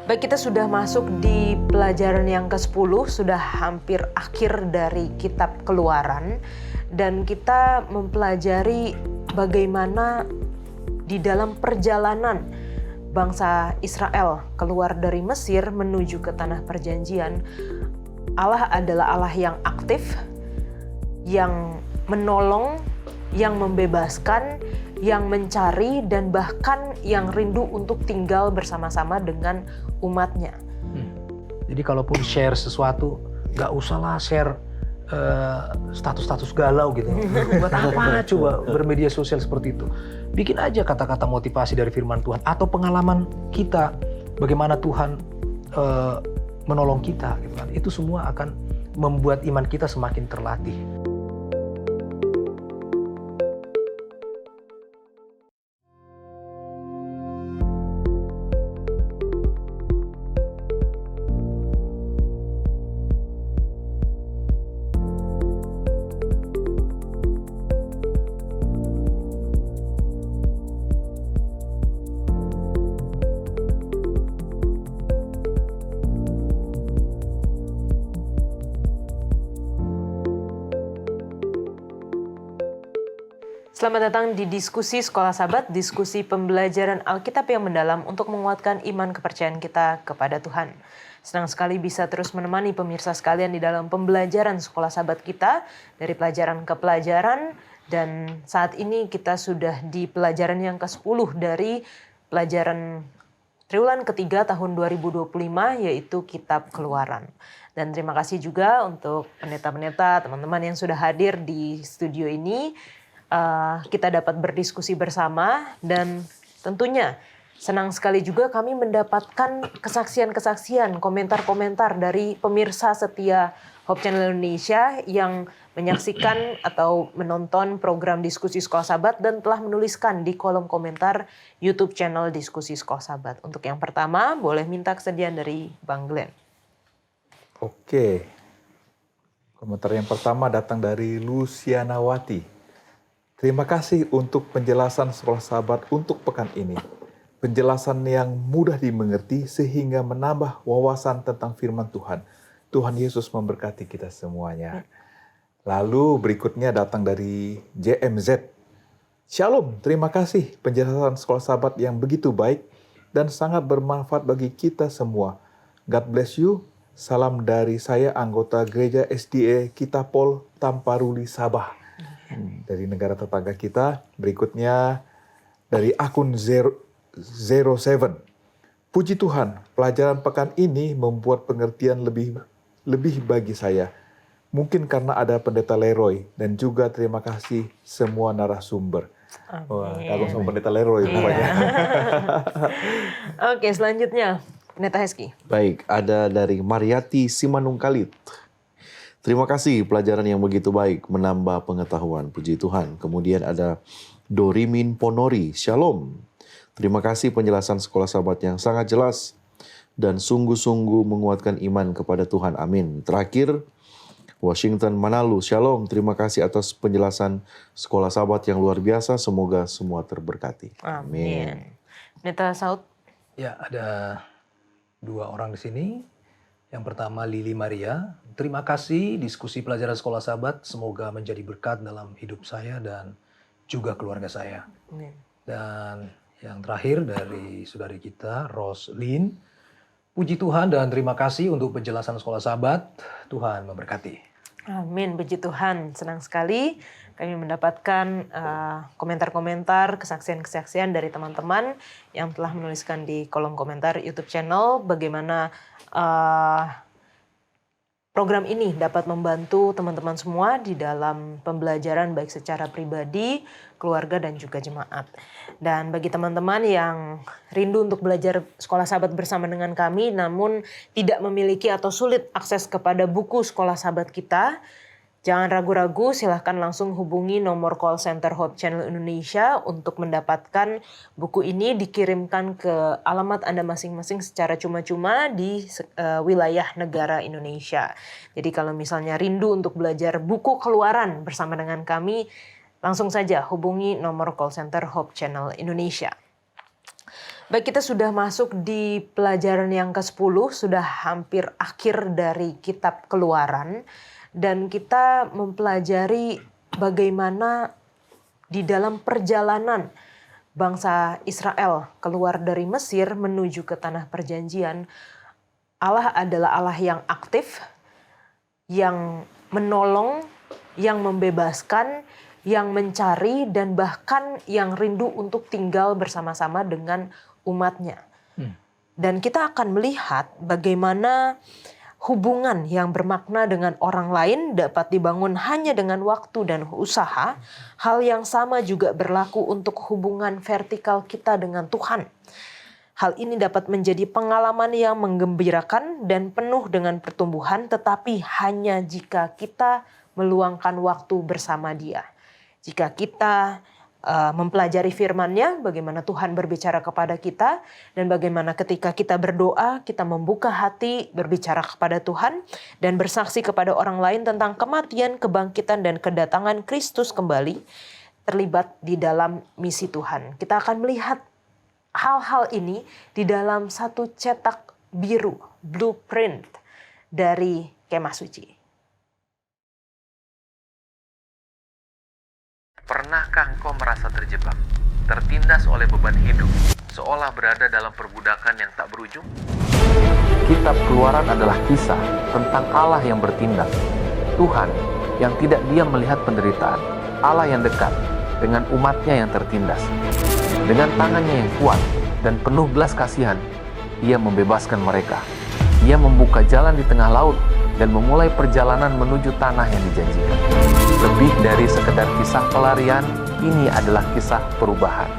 Baik, kita sudah masuk di pelajaran yang ke-10, sudah hampir akhir dari kitab Keluaran. Dan kita mempelajari bagaimana di dalam perjalanan bangsa Israel keluar dari Mesir menuju ke tanah perjanjian. Allah adalah Allah yang aktif, yang menolong, yang membebaskan, yang mencari, dan bahkan yang rindu untuk tinggal bersama-sama dengan umatnya. Jadi kalaupun share sesuatu, gak usahlah share status-status galau gitu. Buat apa coba bermedia sosial seperti itu? Bikin aja kata-kata motivasi dari firman Tuhan atau pengalaman kita, bagaimana Tuhan menolong kita gitu kan. Itu semua akan membuat iman kita semakin terlatih. Selamat datang di diskusi Sekolah Sabat, diskusi pembelajaran Alkitab yang mendalam untuk menguatkan iman kepercayaan kita kepada Tuhan. Senang sekali bisa terus menemani pemirsa sekalian di dalam pembelajaran Sekolah Sabat kita, dari pelajaran ke pelajaran, dan saat ini kita sudah di pelajaran yang ke-10 dari pelajaran triwulan ketiga tahun 2025, yaitu Kitab Keluaran. Dan terima kasih juga untuk pendeta-pendeta, teman-teman yang sudah hadir di studio ini. Kita dapat berdiskusi bersama, dan tentunya senang sekali juga kami mendapatkan kesaksian-kesaksian, komentar-komentar dari pemirsa setia Hope Channel Indonesia yang menyaksikan atau menonton program Diskusi Sekolah Sabat dan telah menuliskan di kolom komentar YouTube channel Diskusi Sekolah Sabat. Untuk yang pertama, boleh minta kesediaan dari Bang Glenn. Oke, komentar yang pertama datang dari Lucianawati. Terima kasih untuk penjelasan Sekolah Sabat untuk pekan ini. Penjelasan yang mudah dimengerti sehingga menambah wawasan tentang firman Tuhan. Tuhan Yesus memberkati kita semuanya. Lalu berikutnya datang dari JMZ. Shalom, terima kasih penjelasan Sekolah Sabat yang begitu baik dan sangat bermanfaat bagi kita semua. God bless you. Salam dari saya, anggota Gereja SDA Kitapol, Tamparuli, Sabah. Dari negara tetangga kita. Berikutnya dari akun 07. Puji Tuhan, pelajaran pekan ini membuat pengertian lebih bagi saya. Mungkin karena ada pendeta Leroy, dan juga terima kasih semua narasumber. Wah, kalau sama pendeta Leroy pokoknya. Oke, selanjutnya pendeta Heski. Baik, ada dari Mariati Simanungkalit. Terima kasih pelajaran yang begitu baik, menambah pengetahuan, puji Tuhan. Kemudian ada Dorimin Ponori, Shalom. Terima kasih penjelasan Sekolah Sabat yang sangat jelas dan sungguh-sungguh menguatkan iman kepada Tuhan. Amin. Terakhir, Washington Manalu, Shalom. Terima kasih atas penjelasan Sekolah Sabat yang luar biasa. Semoga semua terberkati. Amin. Pendeta Saud. Ya, ada dua orang di sini. Yang pertama Lili Maria, terima kasih diskusi pelajaran Sekolah Sabat, semoga menjadi berkat dalam hidup saya dan juga keluarga saya. Amin. Dan yang terakhir dari saudari kita, Roslyn, puji Tuhan dan terima kasih untuk penjelasan Sekolah Sabat, Tuhan memberkati. Amin, puji Tuhan. Senang sekali kami mendapatkan komentar-komentar, kesaksian-kesaksian dari teman-teman yang telah menuliskan di kolom komentar YouTube channel bagaimana program ini dapat membantu teman-teman semua di dalam pembelajaran baik secara pribadi, keluarga, dan juga jemaat. Dan bagi teman-teman yang rindu untuk belajar Sekolah Sabat bersama dengan kami, namun tidak memiliki atau sulit akses kepada buku Sekolah Sabat kita, jangan ragu-ragu, silahkan langsung hubungi nomor call center Hope Channel Indonesia untuk mendapatkan buku ini dikirimkan ke alamat Anda masing-masing secara cuma-cuma di wilayah negara Indonesia. Jadi kalau misalnya rindu untuk belajar buku Keluaran bersama dengan kami, langsung saja hubungi nomor call center Hope Channel Indonesia. Baik, kita sudah masuk di pelajaran yang ke-10, sudah hampir akhir dari kitab Keluaran. Dan kita mempelajari bagaimana di dalam perjalanan bangsa Israel keluar dari Mesir menuju ke tanah perjanjian. Allah adalah Allah yang aktif, yang menolong, yang membebaskan, yang mencari, dan bahkan yang rindu untuk tinggal bersama-sama dengan umatnya. Dan kita akan melihat bagaimana hubungan yang bermakna dengan orang lain dapat dibangun hanya dengan waktu dan usaha. Hal yang sama juga berlaku untuk hubungan vertikal kita dengan Tuhan. Hal ini dapat menjadi pengalaman yang menggembirakan dan penuh dengan pertumbuhan, tetapi hanya jika kita meluangkan waktu bersama Dia. Jika kita mempelajari firman-Nya, bagaimana Tuhan berbicara kepada kita, dan bagaimana ketika kita berdoa, kita membuka hati, berbicara kepada Tuhan, dan bersaksi kepada orang lain tentang kematian, kebangkitan, dan kedatangan Kristus kembali, terlibat di dalam misi Tuhan. Kita akan melihat hal-hal ini di dalam satu cetak biru, blueprint dari Kemah Suci. Pernahkah engkau merasa terjebak, tertindas oleh beban hidup, seolah berada dalam perbudakan yang tak berujung? Kitab Keluaran adalah kisah tentang Allah yang bertindak, Tuhan yang tidak diam melihat penderitaan, Allah yang dekat dengan umatnya yang tertindas. Dengan tangannya yang kuat dan penuh belas kasihan, Ia membebaskan mereka. Ia membuka jalan di tengah laut dan memulai perjalanan menuju tanah yang dijanjikan. Lebih dari sekedar kisah pelarian, ini adalah kisah perubahan.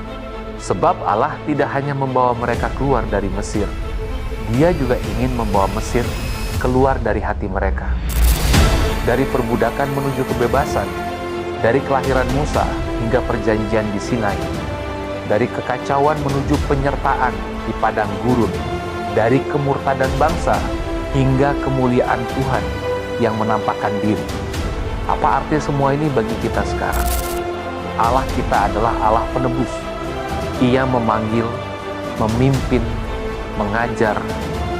Sebab Allah tidak hanya membawa mereka keluar dari Mesir, Dia juga ingin membawa Mesir keluar dari hati mereka. Dari perbudakan menuju kebebasan, dari kelahiran Musa hingga perjanjian di Sinai, dari kekacauan menuju penyertaan di padang gurun, dari kemurtadan bangsa hingga kemuliaan Tuhan yang menampakkan diri. Apa arti semua ini bagi kita sekarang? Allah kita adalah Allah penebus. Ia memanggil, memimpin, mengajar,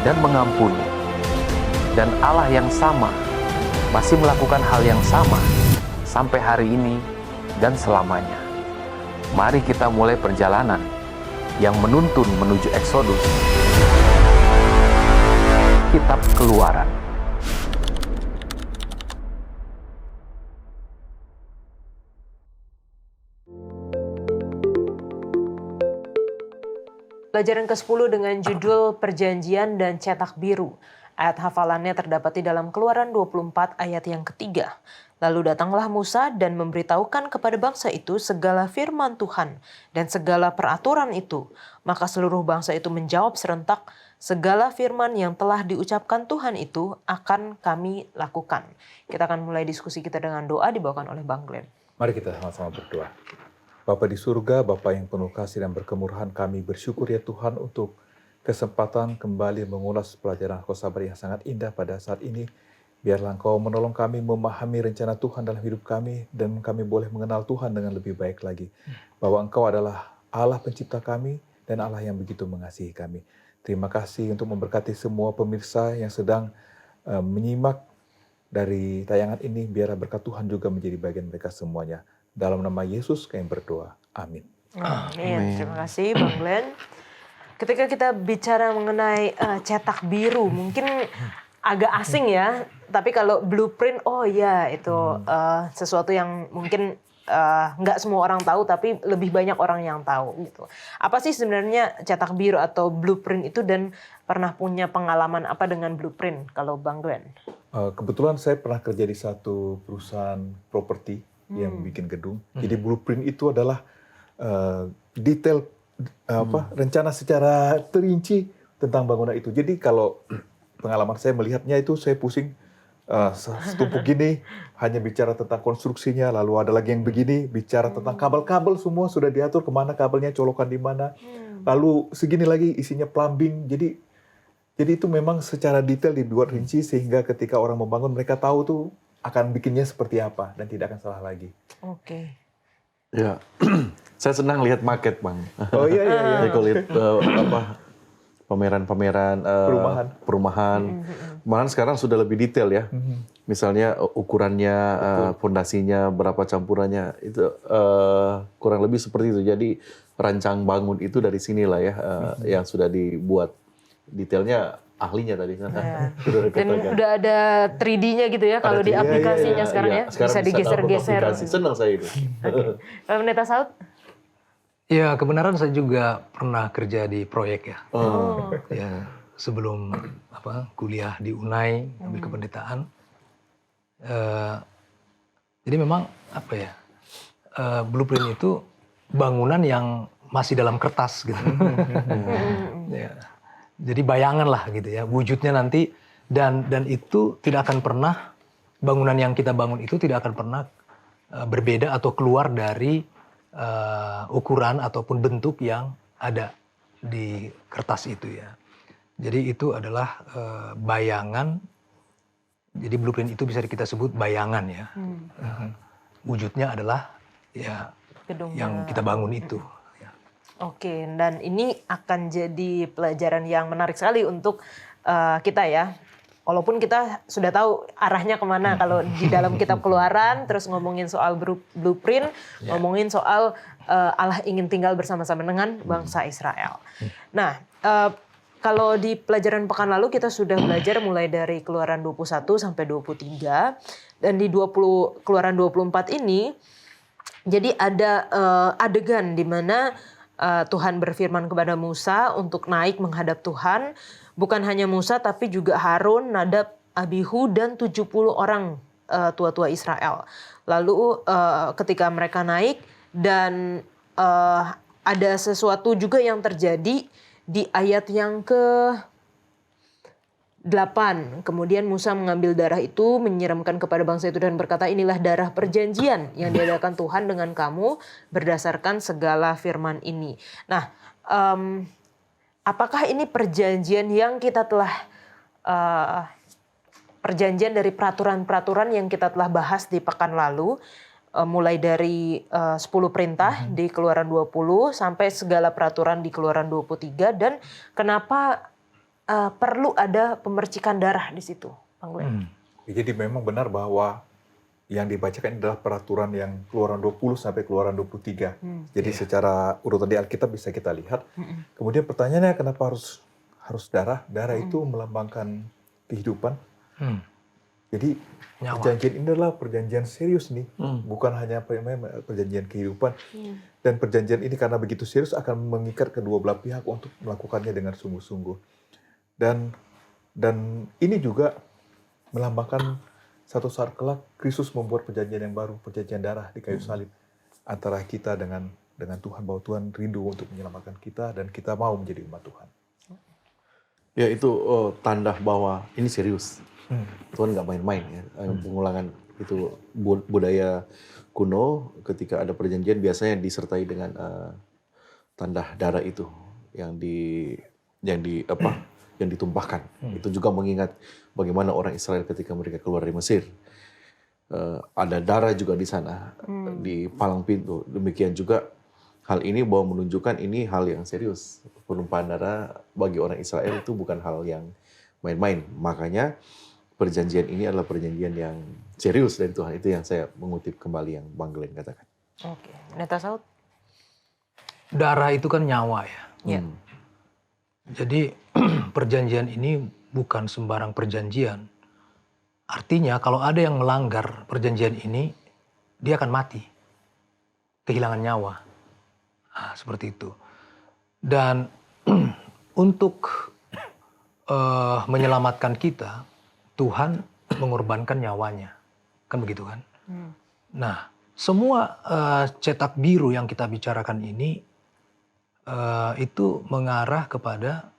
dan mengampuni. Dan Allah yang sama masih melakukan hal yang sama sampai hari ini dan selamanya. Mari kita mulai perjalanan yang menuntun menuju Eksodus. Kitab Keluaran. Pelajaran ke-10 dengan judul Perjanjian dan Cetak Biru. Ayat hafalannya terdapat di dalam Keluaran 24 ayat yang ketiga. Lalu datanglah Musa dan memberitahukan kepada bangsa itu segala firman Tuhan dan segala peraturan itu. Maka seluruh bangsa itu menjawab serentak, segala firman yang telah diucapkan Tuhan itu akan kami lakukan. Kita akan mulai diskusi kita dengan doa dibawakan oleh Bang Glenn. Mari kita sama-sama berdoa. Bapa di surga, Bapa yang penuh kasih dan berkemurahan, kami bersyukur ya Tuhan untuk kesempatan kembali mengulas pelajaran Engkau sabar yang sangat indah pada saat ini. Biarlah Engkau menolong kami memahami rencana Tuhan dalam hidup kami dan kami boleh mengenal Tuhan dengan lebih baik lagi. Bahwa Engkau adalah Allah pencipta kami dan Allah yang begitu mengasihi kami. Terima kasih untuk memberkati semua pemirsa yang sedang menyimak dari tayangan ini. Biarlah berkat Tuhan juga menjadi bagian mereka semuanya. Dalam nama Yesus kami berdoa. Amin. Amin. Terima kasih Bang Glenn. Ketika kita bicara mengenai cetak biru, mungkin agak asing ya. Tapi kalau blueprint, oh ya itu sesuatu yang mungkin nggak semua orang tahu, tapi lebih banyak orang yang tahu gitu. Apa sih sebenarnya cetak biru atau blueprint itu, dan pernah punya pengalaman apa dengan blueprint kalau Bang Glenn? Kebetulan saya pernah kerja di satu perusahaan properti yang bikin gedung. Jadi blueprint itu adalah detail rencana secara terinci tentang bangunan itu. Jadi kalau pengalaman saya melihatnya itu saya pusing, setumpuk gini hanya bicara tentang konstruksinya, lalu ada lagi yang begini bicara tentang kabel-kabel, semua sudah diatur kemana kabelnya, colokan di mana, lalu segini lagi isinya plumbing. Jadi itu memang secara detail dibuat rinci sehingga ketika orang membangun mereka tahu tuh akan bikinnya seperti apa dan tidak akan salah lagi. Oke. Ya, Saya senang lihat market, Bang. Oh iya iya iya. Saya kalau lihat pameran-pameran perumahan. Malahan sekarang sudah lebih detail ya. Misalnya ukurannya, fondasinya, berapa campurannya, itu kurang lebih seperti itu. Jadi rancang bangun itu dari sinilah ya, yang sudah dibuat. Detailnya ahlinya tadi. Dan udah ada 3D-nya gitu ya kalau di aplikasinya sekarang ya. Bisa digeser-geser. Senang saya itu. Kalau Pendeta Saud? Ya, kebenaran saya juga pernah kerja di proyek ya. Ya, sebelum kuliah di UNAI, ambil kependetaan. Jadi memang blueprint itu bangunan yang masih dalam kertas gitu. Ya. Jadi bayangan lah gitu ya, wujudnya nanti dan itu tidak akan pernah, bangunan yang kita bangun itu tidak akan pernah berbeda atau keluar dari ukuran ataupun bentuk yang ada di kertas itu ya. Jadi itu adalah bayangan. Jadi blueprint itu bisa kita sebut bayangan ya. Wujudnya adalah ya gedung yang kita bangun itu. Ya. Oke, dan ini akan jadi pelajaran yang menarik sekali untuk kita ya. Walaupun kita sudah tahu arahnya kemana kalau di dalam kitab Keluaran, terus ngomongin soal blueprint, ngomongin soal Allah ingin tinggal bersama-sama dengan bangsa Israel. Nah, kalau di pelajaran pekan lalu kita sudah belajar mulai dari Keluaran 21 sampai 23, dan di Keluaran 24 ini, jadi ada adegan di mana Tuhan berfirman kepada Musa untuk naik menghadap Tuhan. Bukan hanya Musa tapi juga Harun, Nadab, Abihu dan 70 orang tua-tua Israel. Lalu ketika mereka naik dan ada sesuatu juga yang terjadi di ayat yang ke-8. Kemudian Musa mengambil darah itu, menyiramkan kepada bangsa itu dan berkata, inilah darah perjanjian yang diadakan Tuhan dengan kamu berdasarkan segala firman ini. Nah, apakah ini perjanjian yang kita telah perjanjian dari peraturan-peraturan yang kita telah bahas di pekan lalu, mulai dari 10 perintah di Keluaran 20 sampai segala peraturan di Keluaran 23, dan kenapa perlu ada pemercikan darah di situ, Bang Glenn? Jadi memang benar bahwa yang dibacakan adalah peraturan yang Keluaran 20 sampai Keluaran 23. Jadi secara urutan di Alkitab bisa kita lihat. Kemudian pertanyaannya kenapa harus darah? Darah itu melambangkan kehidupan. Jadi perjanjian ini adalah perjanjian serius nih, bukan hanya perjanjian kehidupan. Dan perjanjian ini karena begitu serius akan mengikat kedua belah pihak untuk melakukannya dengan sungguh-sungguh. Dan ini juga melambangkan satu saat kelak Kristus membuat perjanjian yang baru, perjanjian darah di kayu salib antara kita dengan Tuhan, bahwa Tuhan rindu untuk menyelamatkan kita dan kita mau menjadi umat Tuhan. Ya itu tanda bahwa ini serius. Tuhan nggak main-main ya. Pengulangan itu budaya kuno, ketika ada perjanjian biasanya disertai dengan tanda darah itu yang ditumpahkan. Itu juga mengingat bagaimana orang Israel ketika mereka keluar dari Mesir. Ada darah juga di sana, di palang pintu. Demikian juga hal ini bahwa menunjukkan ini hal yang serius. Penumpahan darah bagi orang Israel itu bukan hal yang main-main. Makanya perjanjian ini adalah perjanjian yang serius dari Tuhan. Itu yang saya mengutip kembali yang Bang Glenn katakan. Oke, Pendeta Saud? Darah itu kan nyawa ya. Jadi perjanjian ini bukan sembarang perjanjian. Artinya kalau ada yang melanggar perjanjian ini, dia akan mati. Kehilangan nyawa. Nah, seperti itu. Dan untuk menyelamatkan kita, Tuhan mengorbankan nyawanya. Kan begitu kan? Nah, semua cetak biru yang kita bicarakan ini, itu mengarah kepada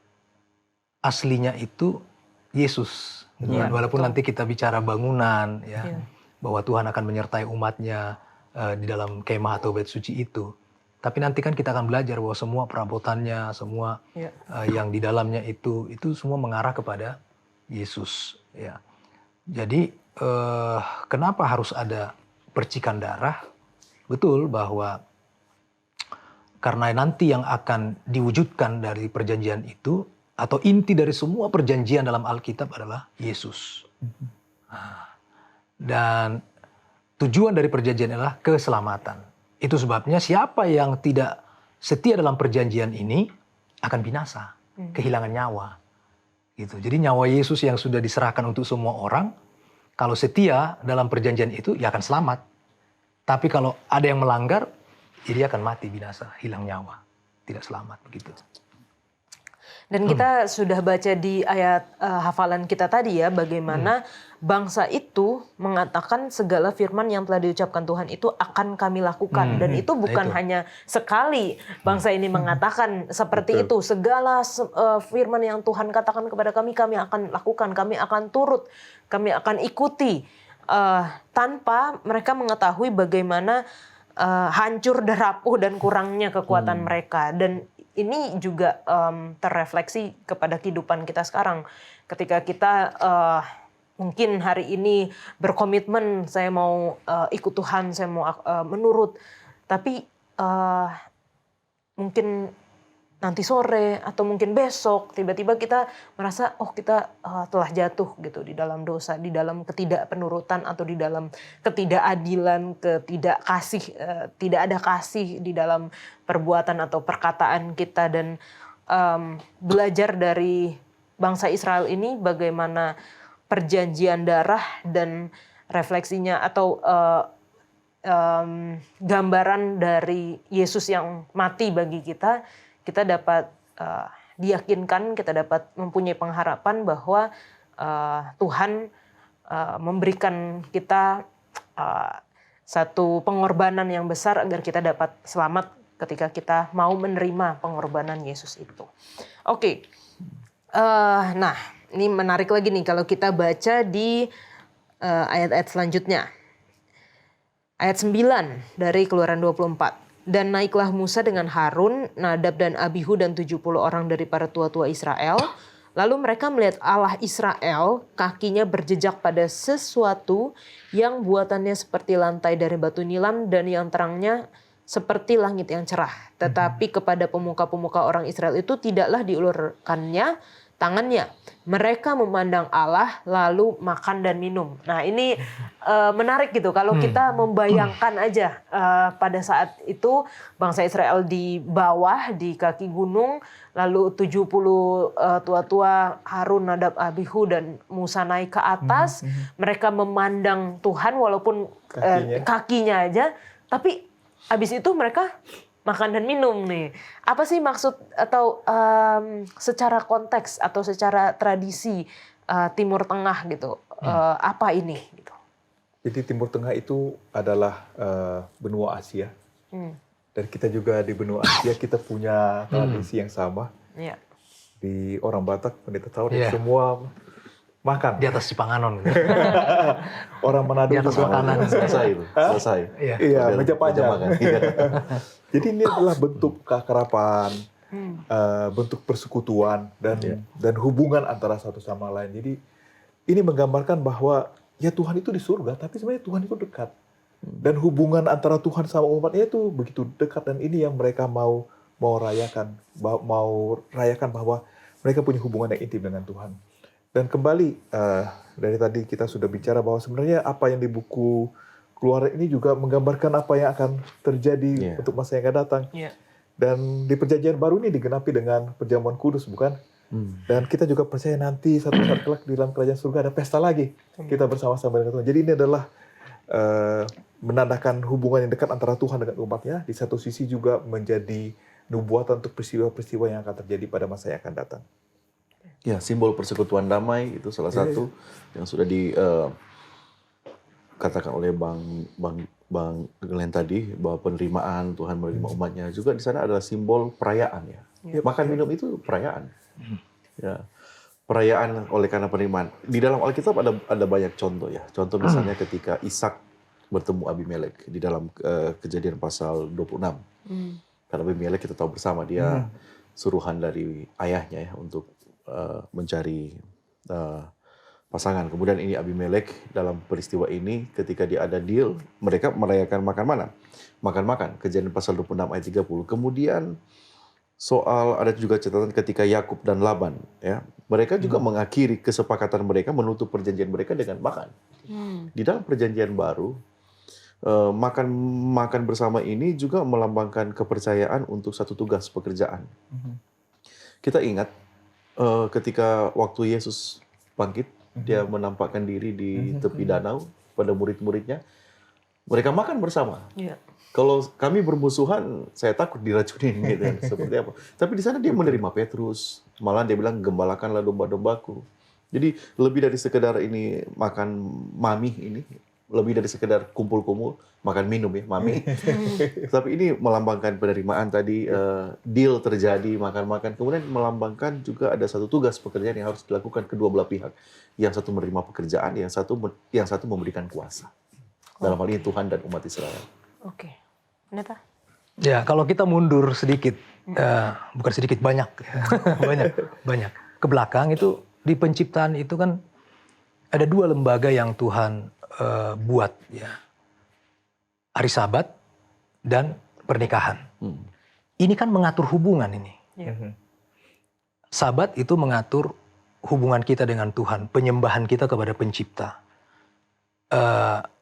aslinya itu Yesus. Walaupun nanti kita bicara bangunan, ya, bahwa Tuhan akan menyertai umatnya di dalam kemah atau bait suci itu. Tapi nanti kan kita akan belajar bahwa semua perabotannya, semua yang di dalamnya itu semua mengarah kepada Yesus. Ya. Jadi kenapa harus ada percikan darah? Betul bahwa Karena nanti yang akan diwujudkan dari perjanjian itu, atau inti dari semua perjanjian dalam Alkitab adalah Yesus. Dan tujuan dari perjanjian adalah keselamatan. Itu sebabnya siapa yang tidak setia dalam perjanjian ini akan binasa, kehilangan nyawa. Gitu. Jadi nyawa Yesus yang sudah diserahkan untuk semua orang, kalau setia dalam perjanjian itu, ya akan selamat. Tapi kalau ada yang melanggar, dia akan mati, binasa, hilang nyawa, tidak selamat begitu. Dan kita sudah baca di ayat hafalan kita tadi ya, bagaimana bangsa itu mengatakan segala firman yang telah diucapkan Tuhan itu akan kami lakukan. Dan itu bukan hanya sekali bangsa ini mengatakan seperti itu. Segala firman yang Tuhan katakan kepada kami akan lakukan, kami akan turut, kami akan ikuti. Tanpa mereka mengetahui bagaimana hancur dan rapuh dan kurangnya kekuatan mereka. Dan ini juga terrefleksi kepada kehidupan kita sekarang. Ketika kita mungkin hari ini berkomitmen, saya mau ikut Tuhan, saya mau menurut. Tapi mungkin nanti sore atau mungkin besok tiba-tiba kita merasa kita telah jatuh gitu di dalam dosa, di dalam ketidakpenurutan atau di dalam ketidakadilan, tidak ada kasih di dalam perbuatan atau perkataan kita. Dan belajar dari bangsa Israel ini bagaimana perjanjian darah dan refleksinya atau gambaran dari Yesus yang mati bagi kita dapat diyakinkan, kita dapat mempunyai pengharapan bahwa Tuhan memberikan kita satu pengorbanan yang besar agar kita dapat selamat ketika kita mau menerima pengorbanan Yesus itu. Oke. Nah, ini menarik lagi nih kalau kita baca di ayat-ayat selanjutnya. Ayat 9 dari Keluaran 24. Dan naiklah Musa dengan Harun, Nadab dan Abihu dan 70 orang dari para tua-tua Israel. Lalu mereka melihat Allah Israel, kakinya berjejak pada sesuatu yang buatannya seperti lantai dari batu nilam dan yang terangnya seperti langit yang cerah. Tetapi kepada pemuka-pemuka orang Israel itu tidaklah diulurkannya tangannya. Mereka memandang Allah lalu makan dan minum. Nah ini menarik gitu kalau kita membayangkan aja pada saat itu bangsa Israel di bawah di kaki gunung, lalu 70 tua-tua Harun, Nadab, Abihu dan Musa naik ke atas. Mereka memandang Tuhan walaupun kakinya aja, tapi habis itu mereka makan dan minum nih. Apa sih maksud atau secara konteks atau secara tradisi Timur Tengah gitu? Apa ini? Gitu. Jadi Timur Tengah itu adalah benua Asia. Dan kita juga di benua Asia kita punya tradisi yang sama. Yeah. Di orang Batak, pendeta tahu semua makan. Di atas Cipanganon. Gitu. Orang Manado Di atas juga makanan. Selesai. Iya, meja panjang. makan. Jadi ini adalah bentuk keakraban, bentuk persekutuan dan hubungan antara satu sama lain. Jadi ini menggambarkan bahwa ya Tuhan itu di surga, tapi sebenarnya Tuhan itu dekat. Dan hubungan antara Tuhan sama umatnya itu begitu dekat, dan ini yang mereka mau rayakan bahwa mereka punya hubungan yang intim dengan Tuhan. Dan kembali dari tadi kita sudah bicara bahwa sebenarnya apa yang di buku Keluaran ini juga menggambarkan apa yang akan terjadi untuk masa yang akan datang. Dan di perjanjian baru ini digenapi dengan perjamuan kudus, bukan? Dan kita juga percaya nanti satu saat kelak di dalam kerajaan surga ada pesta lagi. Kita bersama-sama dengan Tuhan. Jadi ini adalah menandakan hubungan yang dekat antara Tuhan dengan umatnya. Di satu sisi juga menjadi nubuatan untuk peristiwa-peristiwa yang akan terjadi pada masa yang akan datang. Ya, simbol persekutuan damai itu salah satu yang sudah dikatakan oleh Bang Glenn tadi, bahwa penerimaan Tuhan menerima umatnya juga di sana adalah simbol perayaan ya. Makan minum itu perayaan. Ya. Perayaan oleh karena penerimaan. Di dalam Alkitab ada banyak contoh ya. Contoh misalnya ketika Ishak bertemu Abimelek di dalam Kejadian pasal 26. Karena Abimelek kita tahu bersama dia suruhan dari ayahnya ya untuk mencari pasangan. Kemudian ini Abimelek dalam peristiwa ini ketika dia ada deal, mereka merayakan makan mana? Makan-makan. Kejadian pasal 26 ayat 30. Kemudian soal ada juga catatan ketika Yakub dan Laban, ya. Mereka juga mengakhiri kesepakatan mereka, menutup perjanjian mereka dengan makan. Di dalam perjanjian baru, makan bersama ini juga melambangkan kepercayaan untuk satu tugas pekerjaan. Kita ingat ketika waktu Yesus bangkit, dia menampakkan diri di tepi danau pada murid-muridnya. Mereka makan bersama. Iya. Kalau kami bermusuhan, saya takut diracunin gitu kan, seperti apa. Tapi di sana dia menerima Petrus, malah dia bilang gembalakanlah domba-dombaku. Jadi lebih dari sekedar ini makan mami ini, lebih dari sekedar kumpul-kumpul, makan minum ya, mami. Tapi ini melambangkan penerimaan tadi, deal terjadi, makan-makan. Kemudian melambangkan juga ada satu tugas pekerjaan yang harus dilakukan kedua belah pihak. Yang satu menerima pekerjaan, yang satu memberikan kuasa. Dalam hal ini Tuhan dan umat Israel. Oke. Pendeta? Ya, kalau kita mundur sedikit, bukan sedikit, banyak. banyak. Ke belakang itu, di penciptaan itu kan ada dua lembaga yang Tuhan buat, ya. Hari Sabat dan pernikahan. Ini kan mengatur hubungan ini. Sabat itu mengatur hubungan kita dengan Tuhan, penyembahan kita kepada pencipta.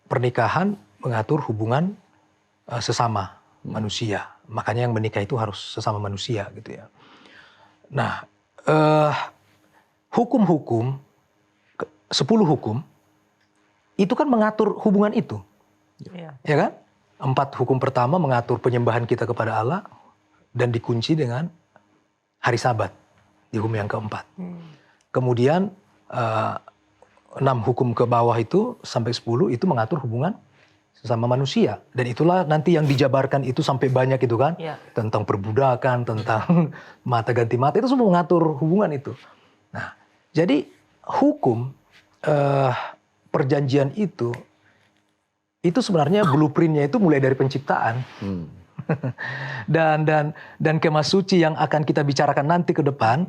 Pernikahan mengatur hubungan sesama manusia. Makanya yang menikah itu harus sesama manusia gitu ya. Nah, hukum-hukum, 10 hukum, itu kan mengatur hubungan itu. Iya. Ya kan? 4 hukum pertama mengatur penyembahan kita kepada Allah dan dikunci dengan hari Sabat di hukum yang keempat. Kemudian 6 hukum ke bawah itu sampai 10 itu mengatur hubungan sesama manusia. Dan itulah nanti yang dijabarkan itu sampai banyak itu kan. Ya. Tentang perbudakan, tentang mata ganti mata, itu semua mengatur hubungan itu. Nah, jadi hukum perjanjian itu sebenarnya blueprintnya itu mulai dari penciptaan. dan kemah suci yang akan kita bicarakan nanti ke depan,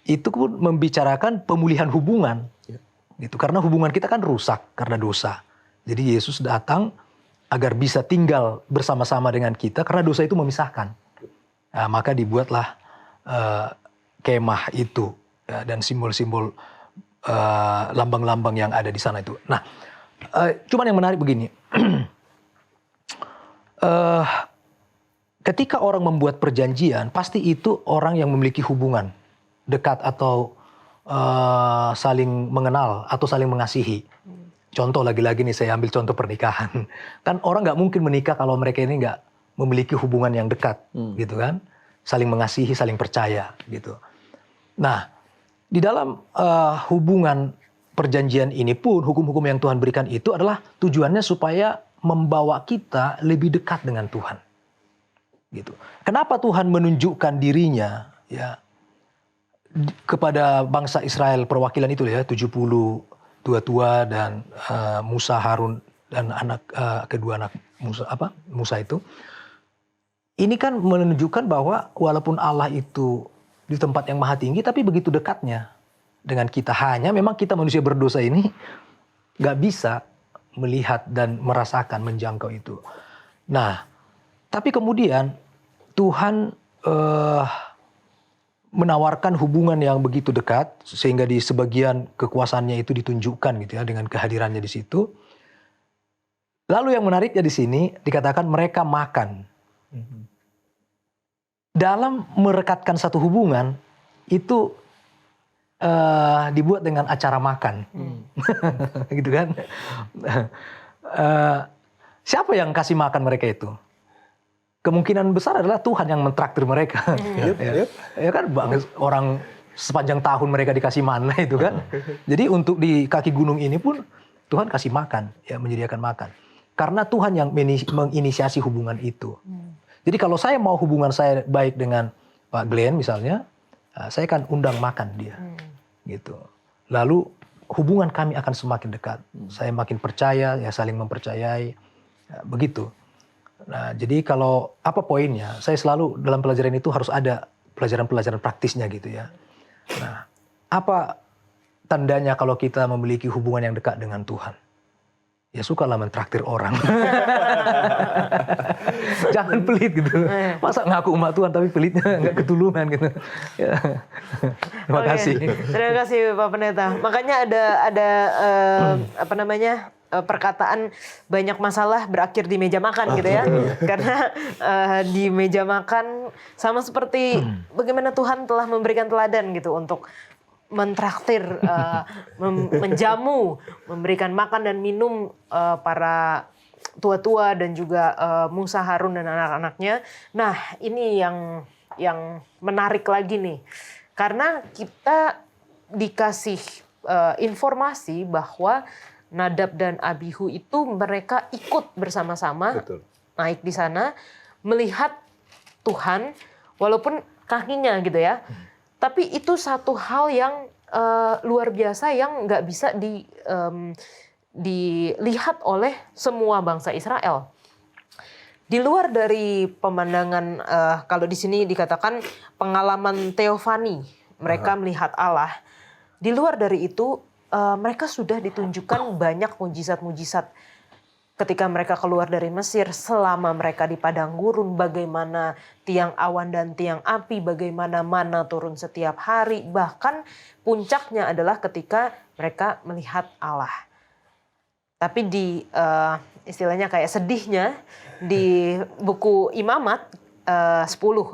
itu pun membicarakan pemulihan hubungan. Gitu. Karena hubungan kita kan rusak karena dosa. Jadi Yesus datang agar bisa tinggal bersama-sama dengan kita karena dosa itu memisahkan. Nah, maka dibuatlah kemah itu ya, dan simbol-simbol lambang-lambang yang ada di sana itu. Nah, cuman yang menarik begini. Ketika orang membuat perjanjian, pasti itu orang yang memiliki hubungan dekat atau saling mengenal atau saling mengasihi. Contoh lagi-lagi nih saya ambil contoh pernikahan. Kan orang nggak mungkin menikah kalau mereka ini nggak memiliki hubungan yang dekat, gitu kan? Saling mengasihi, saling percaya, gitu. Nah, di dalam hubungan perjanjian ini pun hukum-hukum yang Tuhan berikan itu adalah tujuannya supaya membawa kita lebih dekat dengan Tuhan, gitu. Kenapa Tuhan menunjukkan dirinya, ya, kepada bangsa Israel perwakilan itu ya 70 tua-tua dan Musa, Harun dan kedua anak Musa itu. Ini kan menunjukkan bahwa walaupun Allah itu di tempat yang maha tinggi, tapi begitu dekatnya dengan kita. Hanya memang kita manusia berdosa ini nggak bisa melihat dan merasakan, menjangkau itu. Nah, tapi kemudian Tuhan menawarkan hubungan yang begitu dekat sehingga di sebagian kekuasaannya itu ditunjukkan gitu ya dengan kehadirannya di situ. Lalu yang menariknya di sini dikatakan mereka makan. Dalam merekatkan satu hubungan itu dibuat dengan acara makan, gitu kan? Siapa yang kasih makan mereka itu? Kemungkinan besar adalah Tuhan yang mentraktir mereka. Ya kan, orang sepanjang tahun mereka dikasih mana itu kan. Jadi untuk di kaki gunung ini pun Tuhan kasih makan, ya, menyediakan makan. Karena Tuhan yang menginisiasi hubungan itu. Jadi kalau saya mau hubungan saya baik dengan Pak Glenn misalnya, saya akan undang makan dia, gitu. Lalu hubungan kami akan semakin dekat. Saya makin percaya, ya saling mempercayai, ya, begitu. Nah, jadi kalau apa poinnya? Saya selalu dalam pelajaran itu harus ada pelajaran-pelajaran praktisnya gitu ya. Nah, apa tandanya kalau kita memiliki hubungan yang dekat dengan Tuhan. Ya sukalah mentraktir orang. Jangan pelit gitu. Masa ngaku umat Tuhan tapi pelitnya nggak ketulungan gitu. Ya. Terima Oke. kasih. Terima kasih Pak Pendeta. Makanya ada apa namanya perkataan banyak masalah berakhir di meja makan gitu ya. Karena di meja makan sama seperti bagaimana Tuhan telah memberikan teladan gitu untuk mentraktir, menjamu, memberikan makan dan minum para tua-tua dan juga Musa, Harun dan anak-anaknya. Nah, ini yang menarik lagi nih. Karena kita dikasih informasi bahwa Nadab dan Abihu itu mereka ikut bersama-sama Betul. naik di sana melihat Tuhan walaupun kakinya gitu ya. Tapi itu satu hal yang luar biasa yang nggak bisa dilihat oleh semua bangsa Israel. Di luar dari pemandangan, kalau di sini dikatakan pengalaman teofani, mereka melihat Allah. Di luar dari itu, mereka sudah ditunjukkan banyak mujizat-mujizat. Ketika mereka keluar dari Mesir, selama mereka di padang gurun, bagaimana tiang awan dan tiang api, bagaimana mana turun setiap hari. Bahkan puncaknya adalah ketika mereka melihat Allah. Tapi di istilahnya kayak sedihnya, di buku Imamat 10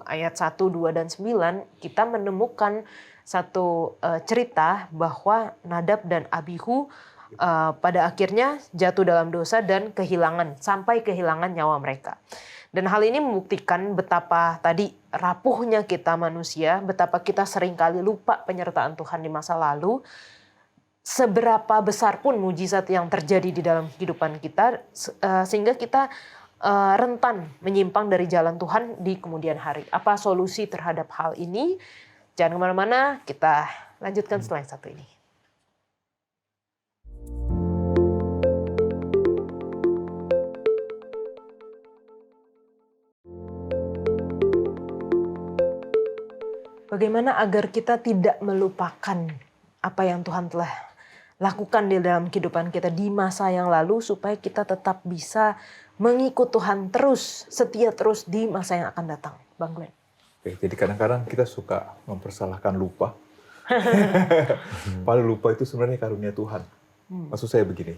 ayat 1, 2, dan 9, kita menemukan satu cerita bahwa Nadab dan Abihu pada akhirnya jatuh dalam dosa dan sampai kehilangan nyawa mereka. Dan hal ini membuktikan betapa tadi rapuhnya kita manusia, betapa kita seringkali lupa penyertaan Tuhan di masa lalu, seberapa besar pun mujizat yang terjadi di dalam kehidupan kita, sehingga kita rentan menyimpang dari jalan Tuhan di kemudian hari. Apa solusi terhadap hal ini? Jangan kemana-mana, kita lanjutkan setelah yang satu ini. Bagaimana agar kita tidak melupakan apa yang Tuhan telah lakukan di dalam kehidupan kita di masa yang lalu supaya kita tetap bisa mengikut Tuhan terus, setia terus di masa yang akan datang. Bang Glenn. Oke, jadi kadang-kadang kita suka mempersalahkan lupa. Padahal lupa itu sebenarnya karunia Tuhan. Maksud saya begini,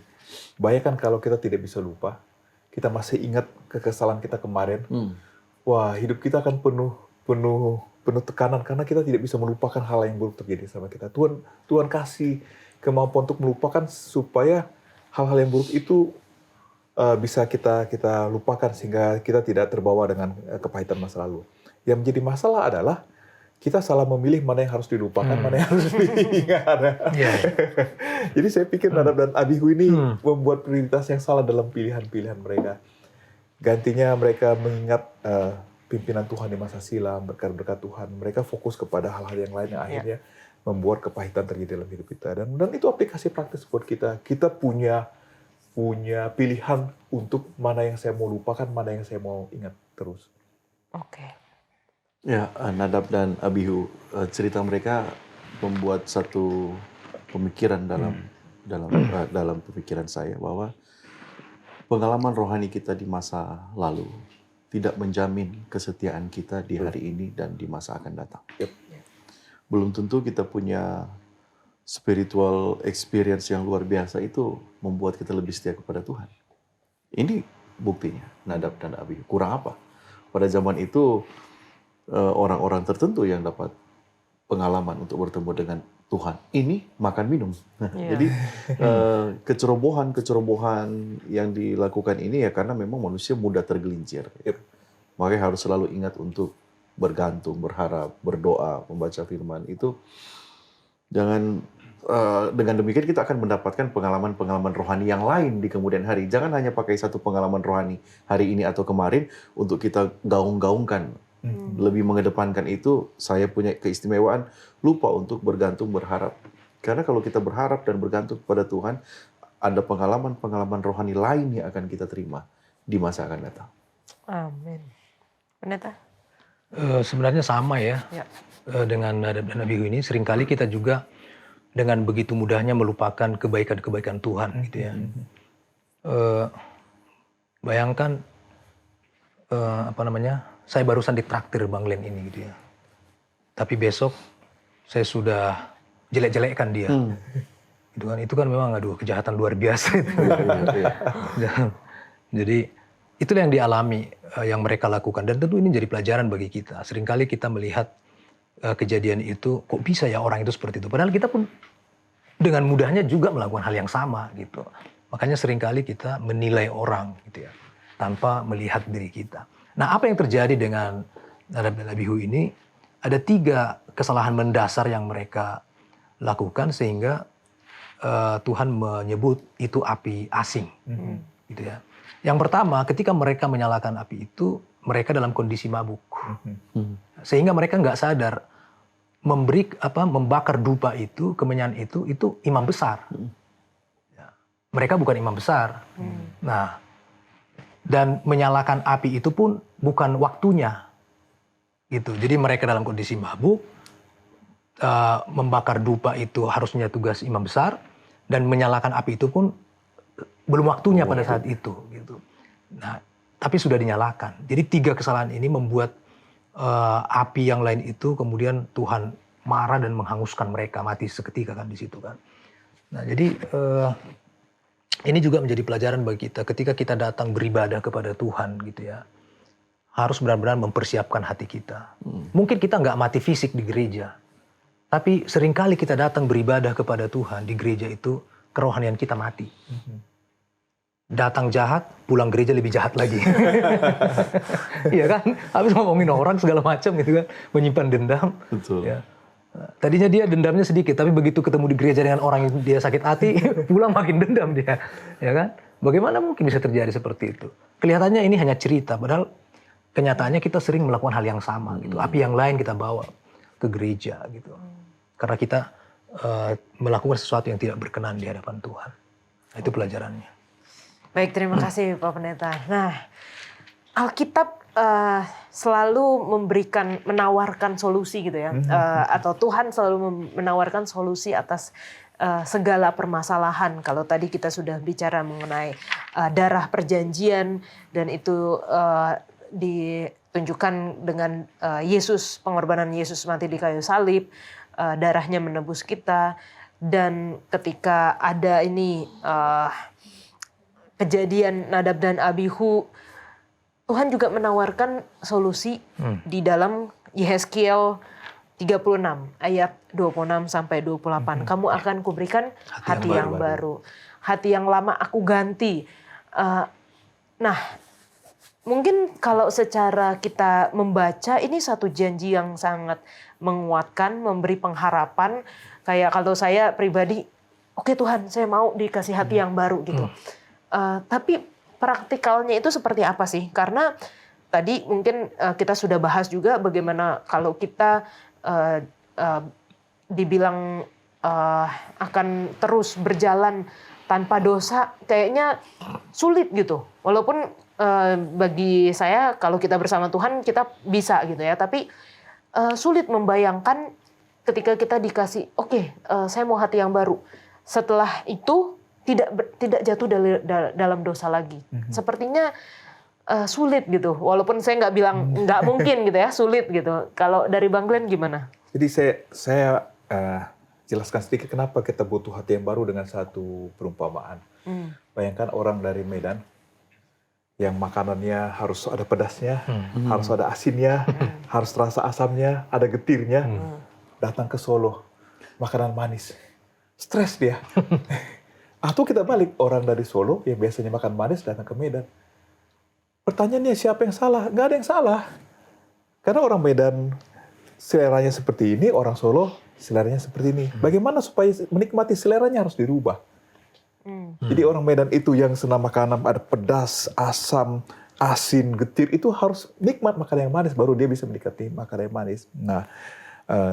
bayangkan kalau kita tidak bisa lupa, kita masih ingat kekesalan kita kemarin, wah hidup kita akan penuh tekanan karena kita tidak bisa melupakan hal yang buruk terjadi sama kita. Tuhan kasih kemampuan untuk melupakan supaya hal-hal yang buruk itu bisa kita lupakan sehingga kita tidak terbawa dengan kepahitan masa lalu. Yang menjadi masalah adalah kita salah memilih mana yang harus dilupakan, mana yang harus diingat. Jadi saya pikir Nadab dan Abihu ini membuat prioritas yang salah dalam pilihan-pilihan mereka. Gantinya mereka mengingat pimpinan Tuhan di masa silam, berkat-berkat Tuhan. Mereka fokus kepada hal-hal yang lain yang akhirnya membuat kepahitan terjadi dalam hidup kita. Dan itu aplikasi praktis buat kita. Kita punya pilihan untuk mana yang saya mau lupakan, mana yang saya mau ingat terus. Oke. Ya, Nadab dan Abihu, cerita mereka membuat satu pemikiran dalam pemikiran saya bahwa pengalaman rohani kita di masa lalu tidak menjamin kesetiaan kita di hari ini dan di masa akan datang. Belum tentu kita punya spiritual experience yang luar biasa itu membuat kita lebih setia kepada Tuhan. Ini buktinya, Nadab dan Abihu. Kurang apa? Pada zaman itu orang-orang tertentu yang dapat pengalaman untuk bertemu dengan Tuhan. Ini makan minum. Jadi kecerobohan yang dilakukan ini ya karena memang manusia mudah tergelincir. Makanya harus selalu ingat untuk bergantung, berharap, berdoa, membaca firman itu. Dengan demikian kita akan mendapatkan pengalaman-pengalaman rohani yang lain di kemudian hari. Jangan hanya pakai satu pengalaman rohani hari ini atau kemarin untuk kita gaung-gaungkan. Lebih mengedepankan itu, saya punya keistimewaan, lupa untuk bergantung, berharap. Karena kalau kita berharap dan bergantung kepada Tuhan, ada pengalaman-pengalaman rohani lain yang akan kita terima di masa akan datang. Amin. Pendeta? Sebenarnya sama ya. Dengan Nadab dan Abihu ini, seringkali kita juga dengan begitu mudahnya melupakan kebaikan-kebaikan Tuhan gitu ya. Bayangkan saya barusan ditraktir Bang Glenn ini gitu ya. Tapi besok saya sudah jelek-jelekkan dia. Itu kan memang kejahatan luar biasa itu. Jadi itulah yang dialami, yang mereka lakukan, dan tentu ini jadi pelajaran bagi kita. Seringkali kita melihat kejadian itu, kok bisa ya orang itu seperti itu. Padahal kita pun dengan mudahnya juga melakukan hal yang sama gitu. Makanya seringkali kita menilai orang gitu ya, tanpa melihat diri kita. Nah, apa yang terjadi dengan Nadab dan Abihu ini? Ada 3 kesalahan mendasar yang mereka lakukan sehingga Tuhan menyebut itu api asing, gitu ya. Yang pertama, ketika mereka menyalakan api itu, mereka dalam kondisi mabuk, sehingga mereka nggak sadar membakar dupa itu, kemenyan itu imam besar. Mereka bukan imam besar. Nah, dan menyalakan api itu pun bukan waktunya, gitu. Jadi mereka dalam kondisi mabuk, membakar dupa itu harusnya tugas imam besar. Dan menyalakan api itu pun belum waktunya pada saat itu, gitu. Nah, tapi sudah dinyalakan. Jadi 3 kesalahan ini membuat api yang lain itu kemudian Tuhan marah dan menghanguskan mereka, mati seketika kan di situ kan. Nah, jadi ini juga menjadi pelajaran bagi kita ketika kita datang beribadah kepada Tuhan, gitu ya. Harus benar-benar mempersiapkan hati kita. Mungkin kita nggak mati fisik di gereja. Tapi seringkali kita datang beribadah kepada Tuhan di gereja itu, kerohanian kita mati. Datang jahat, pulang gereja lebih jahat lagi. Iya kan? Habis ngomongin orang segala macam gitu kan, menyimpan dendam. Betul. Ya. Tadinya dia dendamnya sedikit, tapi begitu ketemu di gereja dengan orang yang dia sakit hati, pulang makin dendam dia. Ya kan? Bagaimana mungkin bisa terjadi seperti itu? Kelihatannya ini hanya cerita, padahal kenyataannya kita sering melakukan hal yang sama gitu. Api yang lain kita bawa ke gereja gitu. Karena kita melakukan sesuatu yang tidak berkenan di hadapan Tuhan. Nah, itu pelajarannya. Baik, terima kasih Pak Pendeta. Nah, Alkitab selalu menawarkan solusi gitu ya. Atau Tuhan selalu menawarkan solusi atas segala permasalahan. Kalau tadi kita sudah bicara mengenai darah perjanjian, dan itu ditunjukkan dengan Yesus, pengorbanan Yesus mati di kayu salib. Darahnya menebus kita, dan ketika ada ini kejadian Nadab dan Abihu, Tuhan juga menawarkan solusi di dalam Yehezkiel 36 ayat 26 sampai 28. Kamu akan kuberikan hati yang baru. Hati yang lama aku ganti. Nah, mungkin kalau secara kita membaca, ini satu janji yang sangat menguatkan, memberi pengharapan. Kayak kalau saya pribadi, oke Tuhan, saya mau dikasih hati yang baru gitu. Tapi praktikalnya itu seperti apa sih? Karena tadi mungkin kita sudah bahas juga bagaimana kalau kita dibilang akan terus berjalan tanpa dosa, kayaknya sulit gitu. Walaupun bagi saya kalau kita bersama Tuhan kita bisa gitu ya, tapi sulit membayangkan ketika kita dikasih saya mau hati yang baru, setelah itu tidak jatuh dalam dosa lagi. Sepertinya sulit gitu, walaupun saya nggak bilang nggak mungkin gitu ya, sulit gitu. Kalau dari Bang Glenn gimana? Jadi saya jelaskan sedikit kenapa kita butuh hati yang baru dengan satu perumpamaan. Bayangkan orang dari Medan yang makanannya harus ada pedasnya, harus ada asinnya, harus terasa asamnya, ada getirnya. Datang ke Solo, makanan manis. Stres dia. Atau kita balik, orang dari Solo yang biasanya makan manis datang ke Medan. Pertanyaannya siapa yang salah? Nggak ada yang salah. Karena orang Medan seleranya seperti ini, orang Solo seleranya seperti ini. Bagaimana supaya menikmati seleranya harus dirubah. Jadi orang Medan itu yang senang makanan ada pedas, asam, asin, getir, itu harus nikmat makanan yang manis, baru dia bisa menikmati makanan yang manis. Nah,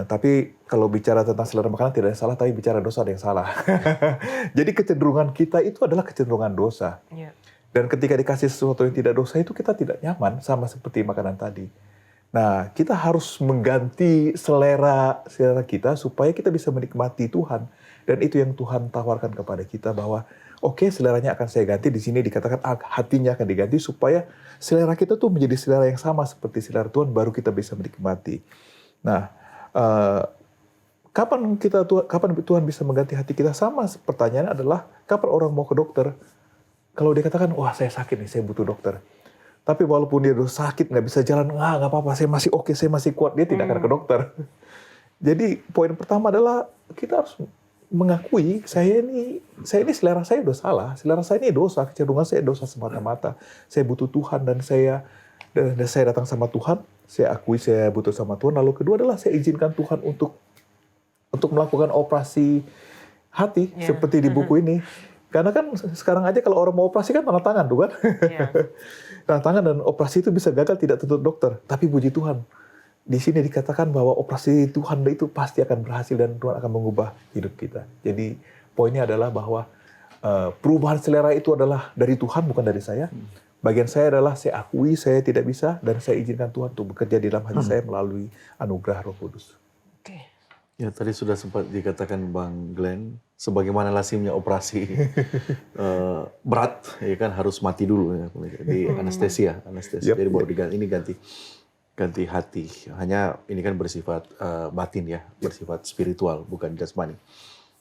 tapi kalau bicara tentang selera makanan tidak ada yang salah, tapi bicara dosa ada yang salah. Jadi kecenderungan kita itu adalah kecenderungan dosa. Dan ketika dikasih sesuatu yang tidak dosa itu kita tidak nyaman, sama seperti makanan tadi. Nah, kita harus mengganti selera kita supaya kita bisa menikmati Tuhan. Dan itu yang Tuhan tawarkan kepada kita bahwa oke, seleranya akan saya ganti. Di sini dikatakan hatinya akan diganti supaya selera kita tuh menjadi selera yang sama seperti selera Tuhan, baru kita bisa menikmati. Nah, kapan Tuhan bisa mengganti hati kita? Sama pertanyaannya adalah kapan orang mau ke dokter? Kalau dia katakan, wah saya sakit nih, saya butuh dokter. Tapi walaupun dia udah sakit, nggak bisa jalan, nggak apa-apa, saya masih oke, saya masih kuat, dia tidak akan ke dokter. Jadi poin pertama adalah kita harus mengakui saya ini selera saya udah salah, selera saya ini dosa, kecenderungan saya dosa semata-mata. Saya butuh Tuhan dan saya datang sama Tuhan, saya akui saya butuh sama Tuhan. Lalu kedua adalah saya izinkan Tuhan untuk melakukan operasi hati seperti di buku ini. Karena kan sekarang aja kalau orang mau operasi kan tanda tangan tuh kan. Tanda tangan, dan operasi itu bisa gagal tidak tentu dokter. Tapi puji Tuhan, di sini dikatakan bahwa operasi Tuhan itu pasti akan berhasil dan Tuhan akan mengubah hidup kita. Jadi poinnya adalah bahwa perubahan selera itu adalah dari Tuhan, bukan dari saya. Bagian saya adalah saya akui saya tidak bisa dan saya izinkan Tuhan untuk bekerja di dalam hati saya melalui anugerah Roh Kudus. Ya, tadi sudah sempat dikatakan Bang Glenn, sebagaimana lazimnya operasi berat, ya kan harus mati dulu ya, di anestesia. Jadi baru ganti hati. Hanya ini kan bersifat batin ya, bersifat spiritual, bukan jasmani.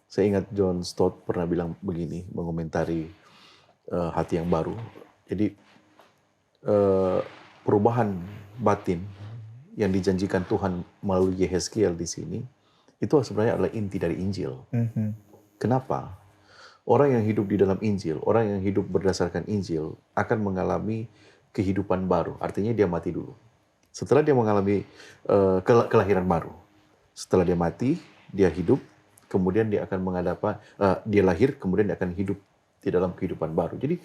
Saya ingat John Stott pernah bilang begini, mengomentari hati yang baru. Jadi perubahan batin yang dijanjikan Tuhan melalui Yehezkiel di sini, itu sebenarnya adalah inti dari Injil. Kenapa? Orang yang hidup di dalam Injil, orang yang hidup berdasarkan Injil akan mengalami kehidupan baru. Artinya dia mati dulu. Setelah dia mengalami kelahiran baru. Setelah dia mati, dia hidup, kemudian dia akan dia lahir, kemudian dia akan hidup di dalam kehidupan baru. Jadi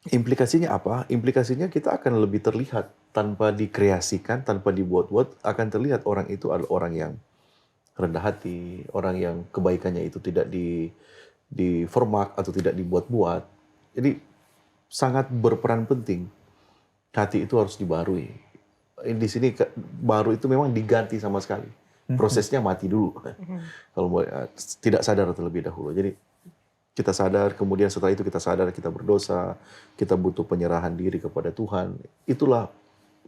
implikasinya apa? Implikasinya kita akan lebih terlihat tanpa dikreasikan, tanpa dibuat-buat, akan terlihat orang itu adalah orang yang rendah hati, orang yang kebaikannya itu tidak diformak atau tidak dibuat-buat. Jadi sangat berperan penting. Hati itu harus dibarui. Di sini baru itu memang diganti sama sekali. Prosesnya mati dulu. Kalau tidak sadar terlebih dahulu. Jadi kita sadar, kemudian setelah itu kita sadar kita berdosa, kita butuh penyerahan diri kepada Tuhan. Itulah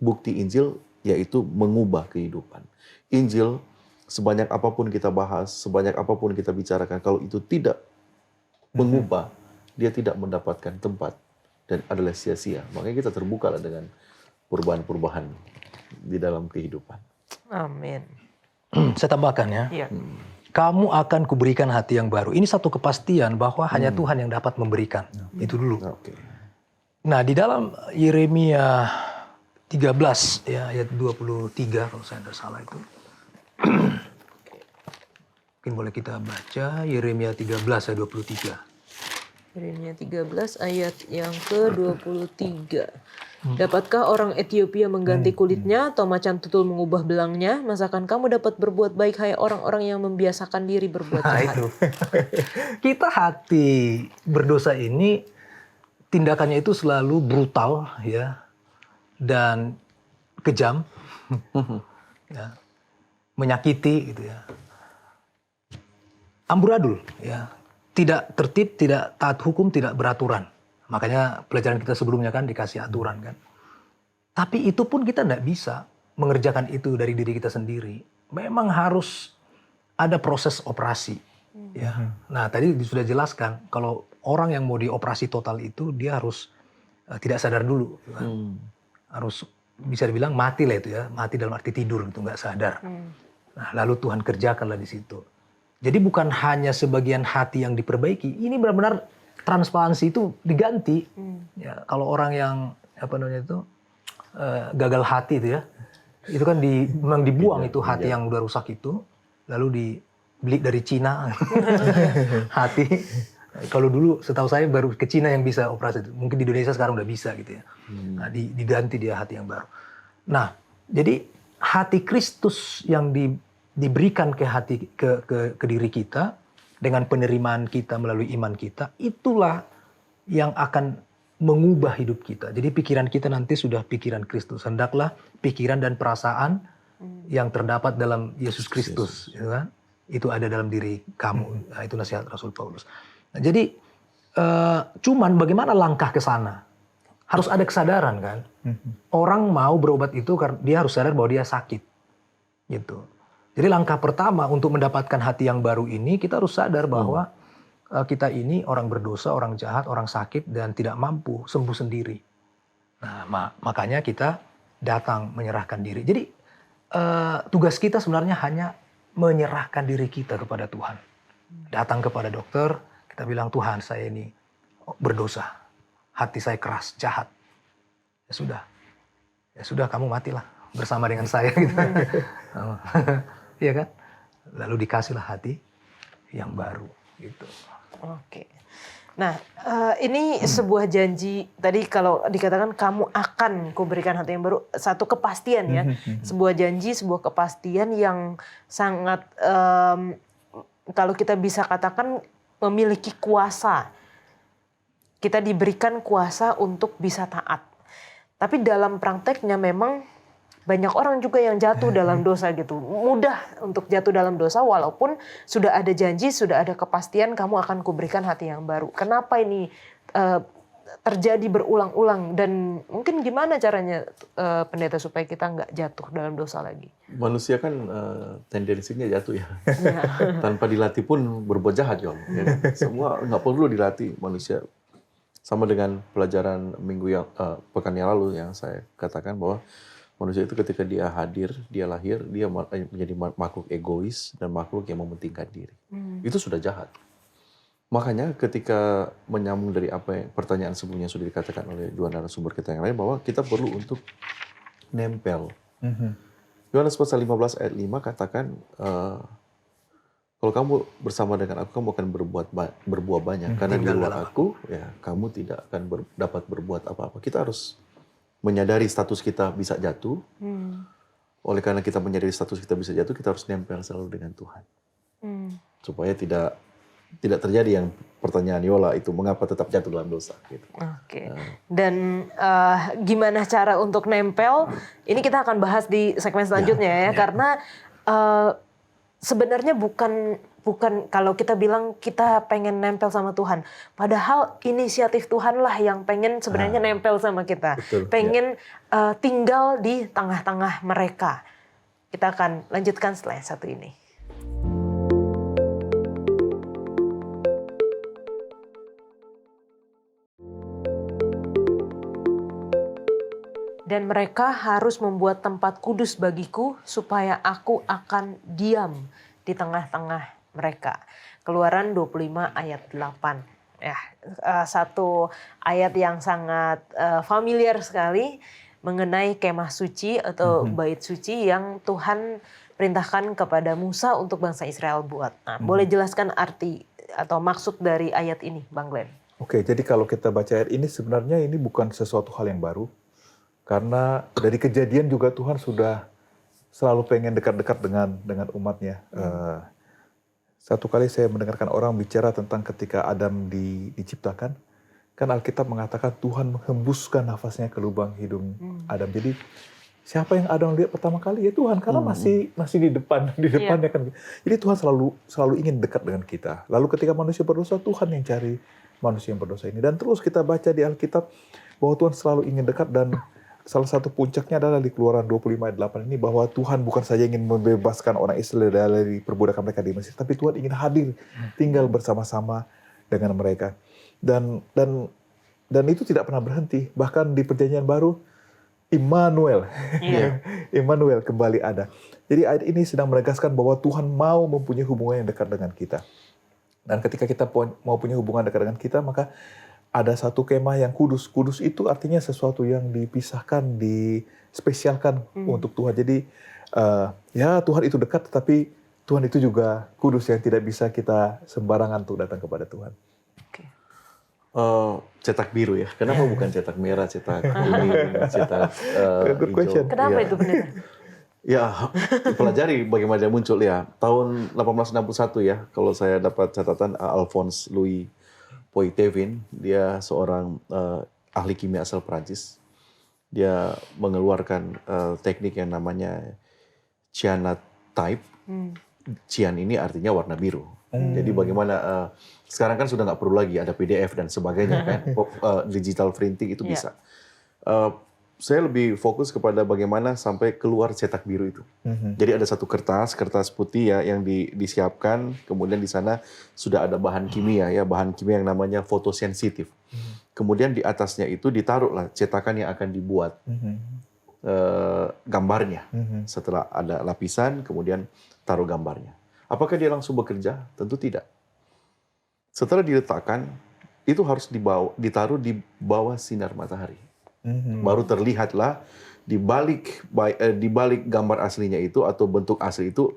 bukti Injil, yaitu mengubah kehidupan. Injil, sebanyak apapun kita bahas, sebanyak apapun kita bicarakan, kalau itu tidak mengubah, dia tidak mendapatkan tempat dan adalah sia-sia. Makanya kita terbukalah dengan perubahan-perubahan di dalam kehidupan. Amin. Saya tambahkan ya. Iya. Kamu akan kuberikan hati yang baru. Ini satu kepastian bahwa hanya Tuhan yang dapat memberikan. Itu dulu. Nah, di dalam Yeremia 13 ya, ayat 23 kalau saya tidak salah itu. Mungkin boleh kita baca Yeremia 13 ayat 23. Yeremia 13 ayat yang ke-23. Dapatkah orang Ethiopia mengganti kulitnya atau macan tutul mengubah belangnya? Masakan kamu dapat berbuat baik, hai orang-orang yang membiasakan diri berbuat jahat? Itu. Kita hati berdosa ini tindakannya itu selalu brutal ya dan kejam, ya, menyakiti gitu ya, amburadul ya, tidak tertib, tidak taat hukum, tidak beraturan. Makanya pelajaran kita sebelumnya kan dikasih aturan kan. Tapi itu pun kita tidak bisa mengerjakan itu dari diri kita sendiri. Memang harus ada proses operasi. Ya. Nah tadi sudah jelaskan kalau orang yang mau dioperasi total itu dia harus tidak sadar dulu. Kan? Harus bisa dibilang mati lah itu ya. Mati dalam arti tidur gitu, nggak sadar. Nah lalu Tuhan kerjakanlah di situ. Jadi bukan hanya sebagian hati yang diperbaiki. Ini benar-benar transparansi itu diganti. Ya, kalau orang yang gagal hati itu ya, itu kan memang dibuang itu hati yang udah rusak itu, lalu dibeli dari Cina hati. Kalau dulu setahu saya baru ke Cina yang bisa operasi itu. Mungkin di Indonesia sekarang udah bisa gitu ya. Nah, diganti dia hati yang baru. Nah, jadi hati Kristus yang diberikan ke hati ke diri kita dengan penerimaan kita melalui iman kita, itulah yang akan mengubah hidup kita. Jadi pikiran kita nanti sudah pikiran Kristus. Hendaklah pikiran dan perasaan yang terdapat dalam Yesus Kristus, ya kan? itu ada dalam diri kamu. Nah, itu nasihat Rasul Paulus. Nah, jadi cuman bagaimana langkah ke sana? Harus ada kesadaran kan. Orang mau berobat itu karena dia harus sadar bahwa dia sakit. Gitu. Jadi langkah pertama untuk mendapatkan hati yang baru ini, kita harus sadar bahwa kita ini orang berdosa, orang jahat, orang sakit dan tidak mampu sembuh sendiri. Nah, makanya kita datang menyerahkan diri. Jadi tugas kita sebenarnya hanya menyerahkan diri kita kepada Tuhan. Datang kepada dokter, kita bilang, Tuhan saya ini berdosa. Hati saya keras, jahat. Ya sudah kamu matilah bersama dengan saya. Gitu. Iya kan? Lalu dikasihlah hati yang baru. Gitu. Oke. Nah, ini sebuah janji. Tadi kalau dikatakan kamu akan kuberikan hati yang baru, satu kepastian ya. Sebuah janji, sebuah kepastian yang sangat, kalau kita bisa katakan memiliki kuasa. Kita diberikan kuasa untuk bisa taat. Tapi dalam prakteknya memang banyak orang juga yang jatuh dalam dosa gitu. Mudah untuk jatuh dalam dosa walaupun sudah ada janji, sudah ada kepastian kamu akan kuberikan hati yang baru. Kenapa ini terjadi berulang-ulang dan mungkin gimana caranya pendeta supaya kita nggak jatuh dalam dosa lagi? Manusia kan tendensinya jatuh ya. Tanpa dilatih pun berbuat jahat ya. Semua nggak perlu dilatih manusia. Sama dengan pelajaran pekan yang lalu yang saya katakan bahwa manusia itu ketika dia hadir, dia lahir, dia menjadi makhluk egois dan makhluk yang mementingkan diri. Itu sudah jahat. Makanya ketika menyambung dari apa yang pertanyaan sebelumnya sudah dikatakan oleh dua narasumber kita yang lain, bahwa kita perlu untuk nempel. Yohanes pasal 15 ayat 5 katakan, kalau kamu bersama dengan aku, kamu akan berbuah banyak. Karena di luar aku, ya kamu tidak akan dapat berbuat apa-apa. Kita harus menyadari status kita bisa jatuh. Oleh karena kita menyadari status kita bisa jatuh, kita harus nempel selalu dengan Tuhan. Supaya tidak terjadi yang pertanyaan Yola itu, mengapa tetap jatuh dalam dosa. Gitu. Oke. Dan gimana cara untuk nempel? Ini kita akan bahas di segmen selanjutnya ya. Karena sebenarnya bukan kalau kita bilang kita pengen nempel sama Tuhan. Padahal inisiatif Tuhanlah yang pengen sebenarnya nempel sama kita. Betul, pengen tinggal di tengah-tengah mereka. Kita akan lanjutkan setelah yang satu ini. Dan mereka harus membuat tempat kudus bagiku supaya aku akan diam di tengah-tengah mereka. Keluaran 25 ayat 8. Ya, satu ayat yang sangat familiar sekali mengenai kemah suci atau bait suci yang Tuhan perintahkan kepada Musa untuk bangsa Israel buat. Nah, boleh jelaskan arti atau maksud dari ayat ini, Bang Glenn? Oke, jadi kalau kita baca ayat ini sebenarnya ini bukan sesuatu hal yang baru. Karena dari kejadian juga Tuhan sudah selalu pengen dekat-dekat dengan umatnya. Satu kali saya mendengarkan orang bicara tentang ketika Adam diciptakan. Kan Alkitab mengatakan Tuhan menghembuskan nafasnya ke lubang hidung Adam. Jadi siapa yang Adam lihat pertama kali? Ya Tuhan, karena masih di depannya kan. Jadi Tuhan selalu ingin dekat dengan kita. Lalu ketika manusia berdosa, Tuhan yang cari manusia yang berdosa ini. Dan terus kita baca di Alkitab bahwa Tuhan selalu ingin dekat, dan salah satu puncaknya adalah di Keluaran 25 ayat 8 ini, bahwa Tuhan bukan saja ingin membebaskan orang Israel dari perbudakan mereka di Mesir, tapi Tuhan ingin hadir, tinggal bersama-sama dengan mereka. Dan itu tidak pernah berhenti. Bahkan di Perjanjian Baru, Immanuel, Immanuel kembali ada. Jadi ayat ini sedang menegaskan bahwa Tuhan mau mempunyai hubungan yang dekat dengan kita. Dan ketika kita mau punya hubungan dekat dengan kita, maka ada satu kemah yang kudus. Kudus itu artinya sesuatu yang dipisahkan, dispesialkan untuk Tuhan. Jadi ya Tuhan itu dekat, tetapi Tuhan itu juga kudus yang tidak bisa kita sembarangan untuk datang kepada Tuhan. Cetak biru ya. Kenapa bukan cetak merah, cetak kuning, cetak hijau? Kenapa itu benar? Ya, pelajari bagaimana dia muncul ya. Tahun 1861 ya, kalau saya dapat catatan Alphonse Louis Poitevin, dia seorang ahli kimia asal Prancis. Dia mengeluarkan teknik yang namanya cyanotype. Cian ini artinya warna biru. Jadi bagaimana sekarang kan sudah nggak perlu lagi ada PDF dan sebagainya kan, digital printing itu bisa. Saya lebih fokus kepada bagaimana sampai keluar cetak biru itu. Jadi ada satu kertas putih ya yang disiapkan, kemudian di sana sudah ada bahan kimia yang namanya fotosensitif. Kemudian di atasnya itu ditaruhlah cetakan yang akan dibuat gambarnya. Setelah ada lapisan, kemudian taruh gambarnya. Apakah dia langsung bekerja? Tentu tidak. Setelah diletakkan, itu harus ditaruh di bawah sinar matahari. Baru terlihatlah di balik gambar aslinya itu atau bentuk asli itu,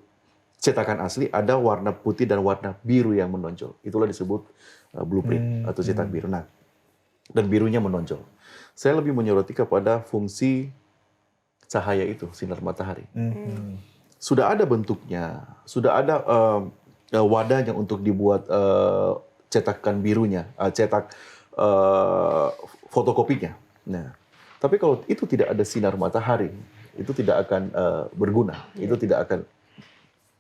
cetakan asli ada warna putih dan warna biru yang menonjol. Itulah disebut blueprint atau cetak biru. Nah, dan birunya menonjol. Saya lebih menyoroti kepada fungsi cahaya itu, sinar matahari. Sudah ada bentuknya, sudah ada wadahnya untuk dibuat cetakan birunya, cetak fotokopinya. Nah, tapi kalau itu tidak ada sinar matahari, itu tidak akan berguna, itu tidak akan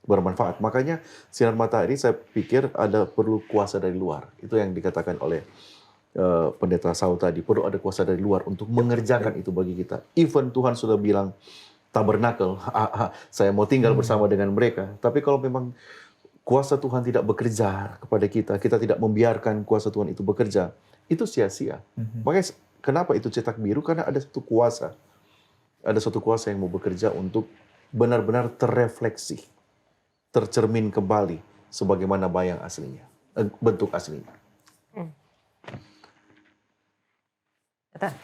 bermanfaat. Makanya sinar matahari saya pikir perlu kuasa dari luar. Itu yang dikatakan oleh Pendeta Saul tadi, perlu ada kuasa dari luar untuk mengerjakan itu bagi kita. Even Tuhan sudah bilang tabernakel, saya mau tinggal bersama dengan mereka. Tapi kalau memang kuasa Tuhan tidak bekerja kepada kita, kita tidak membiarkan kuasa Tuhan itu bekerja, itu sia-sia. Makanya kenapa itu cetak biru? Karena ada satu kuasa. Ada satu kuasa yang mau bekerja untuk benar-benar terrefleksi, tercermin kembali sebagaimana bayang aslinya, bentuk aslinya.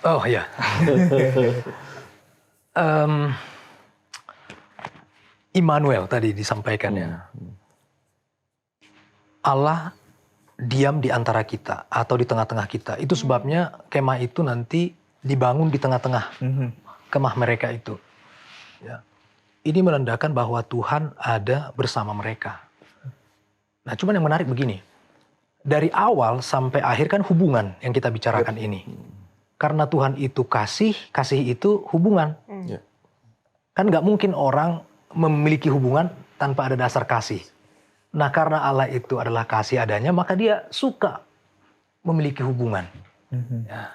Oh ya. Immanuel tadi disampaikan ya. Allah diam di antara kita atau di tengah-tengah kita. Itu sebabnya kemah itu nanti dibangun di tengah-tengah kemah mereka itu. Ya. Ini menandakan bahwa Tuhan ada bersama mereka. Nah, cuman yang menarik begini. Dari awal sampai akhir kan hubungan yang kita bicarakan ini. Karena Tuhan itu kasih itu hubungan. Kan nggak mungkin orang memiliki hubungan tanpa ada dasar kasih. Nah, karena Allah itu adalah kasih adanya, maka dia suka memiliki hubungan. Ya.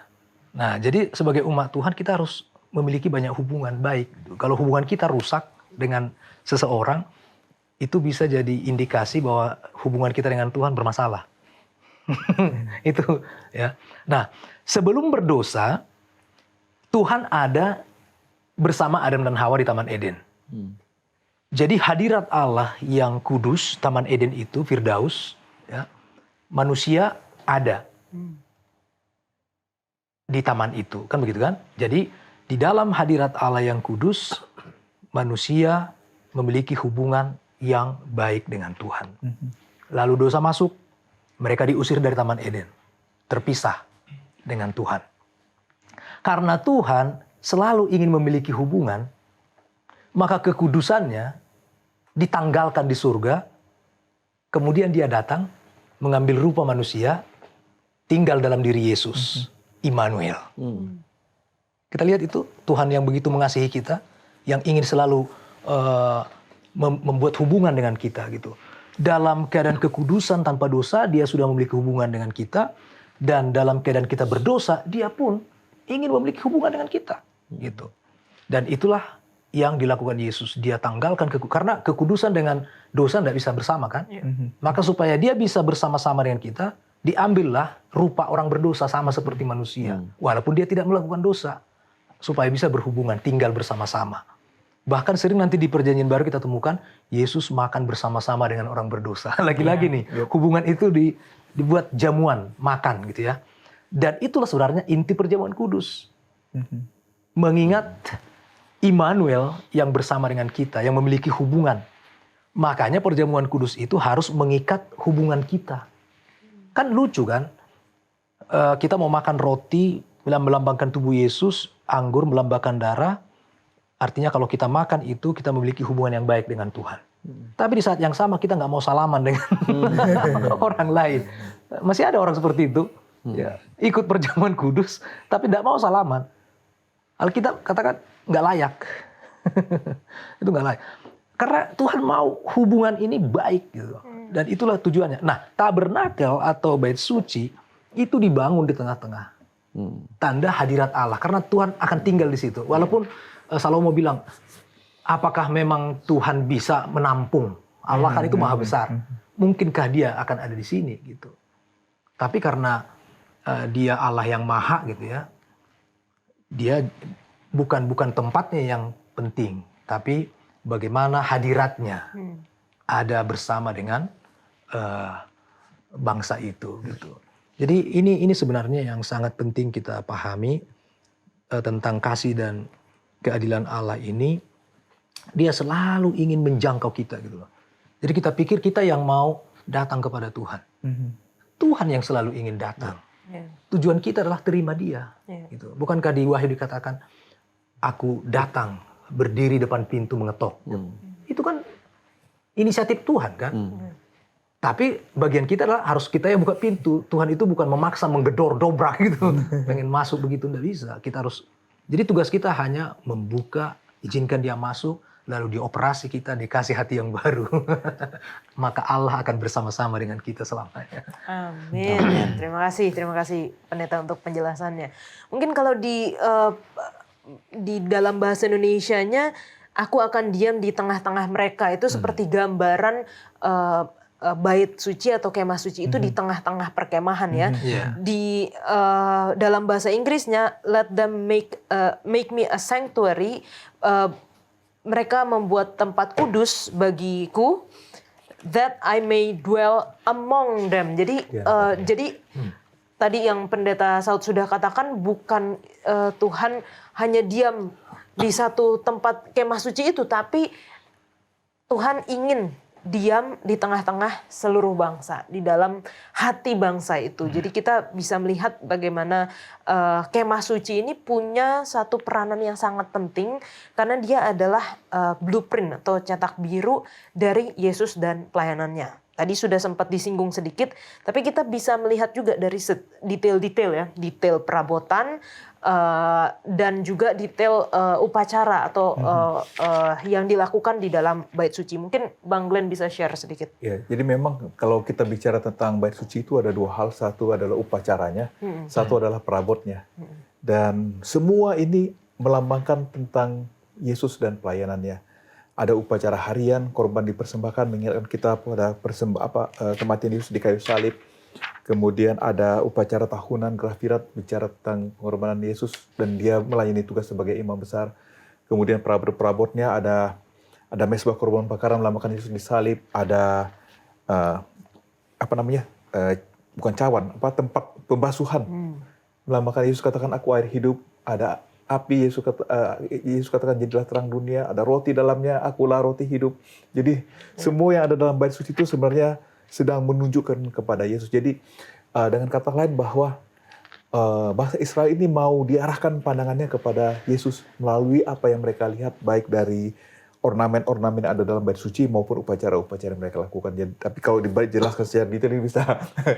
Nah, jadi sebagai umat Tuhan kita harus memiliki banyak hubungan baik. Kalau hubungan kita rusak dengan seseorang, itu bisa jadi indikasi bahwa hubungan kita dengan Tuhan bermasalah. Itu ya. Nah, sebelum berdosa, Tuhan ada bersama Adam dan Hawa di Taman Eden. Jadi hadirat Allah yang kudus, Taman Eden itu, Firdaus, ya, manusia ada di taman itu, kan begitu kan? Jadi di dalam hadirat Allah yang kudus, manusia memiliki hubungan yang baik dengan Tuhan. Lalu dosa masuk, mereka diusir dari Taman Eden, terpisah dengan Tuhan. Karena Tuhan selalu ingin memiliki hubungan, maka kekudusannya ditanggalkan di surga, kemudian dia datang, mengambil rupa manusia, tinggal dalam diri Yesus, Immanuel. Kita lihat itu, Tuhan yang begitu mengasihi kita, yang ingin selalu membuat hubungan dengan kita gitu. Dalam keadaan kekudusan tanpa dosa, dia sudah memiliki hubungan dengan kita, dan dalam keadaan kita berdosa, dia pun ingin memiliki hubungan dengan kita, gitu. Dan itulah yang dilakukan Yesus. Dia tanggalkan karena kekudusan dengan dosa tidak bisa bersama kan? Maka supaya dia bisa bersama-sama dengan kita, diambillah rupa orang berdosa sama seperti manusia, walaupun dia tidak melakukan dosa, supaya bisa berhubungan, tinggal bersama-sama. Bahkan sering nanti di Perjanjian Baru kita temukan Yesus makan bersama-sama dengan orang berdosa. Lagi-lagi nih, hubungan itu dibuat jamuan, makan gitu ya. Dan itulah sebenarnya inti perjamuan kudus. Mengingat Immanuel yang bersama dengan kita, yang memiliki hubungan. Makanya perjamuan kudus itu harus mengikat hubungan kita. Kan lucu kan? Kita mau makan roti, melambangkan tubuh Yesus, anggur melambangkan darah. Artinya kalau kita makan itu, kita memiliki hubungan yang baik dengan Tuhan. Tapi di saat yang sama kita nggak mau salaman dengan orang lain. Masih ada orang seperti itu. Ya, ikut perjamuan kudus, tapi tidak mau salaman. Alkitab katakan nggak layak. Itu nggak layak. Karena Tuhan mau hubungan ini baik gitu. Dan itulah tujuannya. Nah, tabernakel atau bait suci itu dibangun di tengah-tengah. Tanda hadirat Allah. Karena Tuhan akan tinggal di situ. Walaupun Salomo bilang, apakah memang Tuhan bisa menampung? Allah kan itu maha besar. Mungkinkah dia akan ada di sini gitu. Tapi karena dia Allah yang maha gitu ya. Dia bukan tempatnya yang penting. Tapi bagaimana hadiratnya ada bersama dengan bangsa itu gitu. Jadi ini sebenarnya yang sangat penting kita pahami tentang kasih dan keadilan Allah ini. Dia selalu ingin menjangkau kita gitu loh. Jadi kita pikir kita yang mau datang kepada Tuhan. Tuhan yang selalu ingin datang. Tujuan kita adalah terima Dia. Gitu. Bukankah di Wahyu dikatakan, aku datang berdiri depan pintu mengetok. Itu kan inisiatif Tuhan kan. Tapi bagian kita adalah harus kita yang buka pintu. Tuhan itu bukan memaksa menggedor dobrak gitu. Pengen masuk begitu enggak bisa. Kita harus. Jadi tugas kita hanya membuka, izinkan Dia masuk, lalu dioperasi kita, dikasih hati yang baru. Maka Allah akan bersama-sama dengan kita selamanya. Amin. Terima kasih pendeta untuk penjelasannya. Mungkin kalau di dalam bahasa Indonesianya, aku akan diam di tengah-tengah mereka, itu seperti gambaran bait suci atau kemah suci itu di tengah-tengah perkemahan ya. Di dalam bahasa Inggrisnya, let them make me a sanctuary. Mereka membuat tempat kudus bagiku, that I may dwell among them. Jadi tadi yang pendeta Saud sudah katakan, bukan Tuhan hanya diam di satu tempat kemah suci itu, tapi Tuhan ingin diam di tengah-tengah seluruh bangsa, di dalam hati bangsa itu. Jadi kita bisa melihat bagaimana kemah suci ini punya satu peranan yang sangat penting, karena dia adalah blueprint atau cetak biru dari Yesus dan pelayanannya. Tadi sudah sempat disinggung sedikit, tapi kita bisa melihat juga dari detail-detail ya, detail perabotan, dan juga detail upacara atau yang dilakukan di dalam bait suci. Mungkin Bang Glenn bisa share sedikit. Ya, jadi memang kalau kita bicara tentang bait suci itu ada dua hal. Satu adalah upacaranya, satu adalah perabotnya. Dan semua ini melambangkan tentang Yesus dan pelayanannya. Ada upacara harian, korban dipersembahkan mengingatkan kita pada kematian Yesus di kayu salib. Kemudian ada upacara tahunan Grafirat bicara tentang pengorbanan Yesus dan dia melayani tugas sebagai imam besar. Kemudian perabot-perabotnya ada mezbah korban bakaran melambangkan Yesus disalib, ada bukan cawan, tempat pembasuhan melambangkan Yesus katakan aku air hidup, ada api Yesus katakan jadilah terang dunia, ada roti dalamnya, akulah roti hidup. Jadi semua yang ada dalam bait suci itu sebenarnya sedang menunjukkan kepada Yesus. Jadi dengan kata lain bahwa bangsa Israel ini mau diarahkan pandangannya kepada Yesus melalui apa yang mereka lihat, baik dari ornamen-ornamen yang ada dalam bait suci maupun upacara-upacara yang mereka lakukan. Jadi, tapi kalau dijelaskan secara detail ini bisa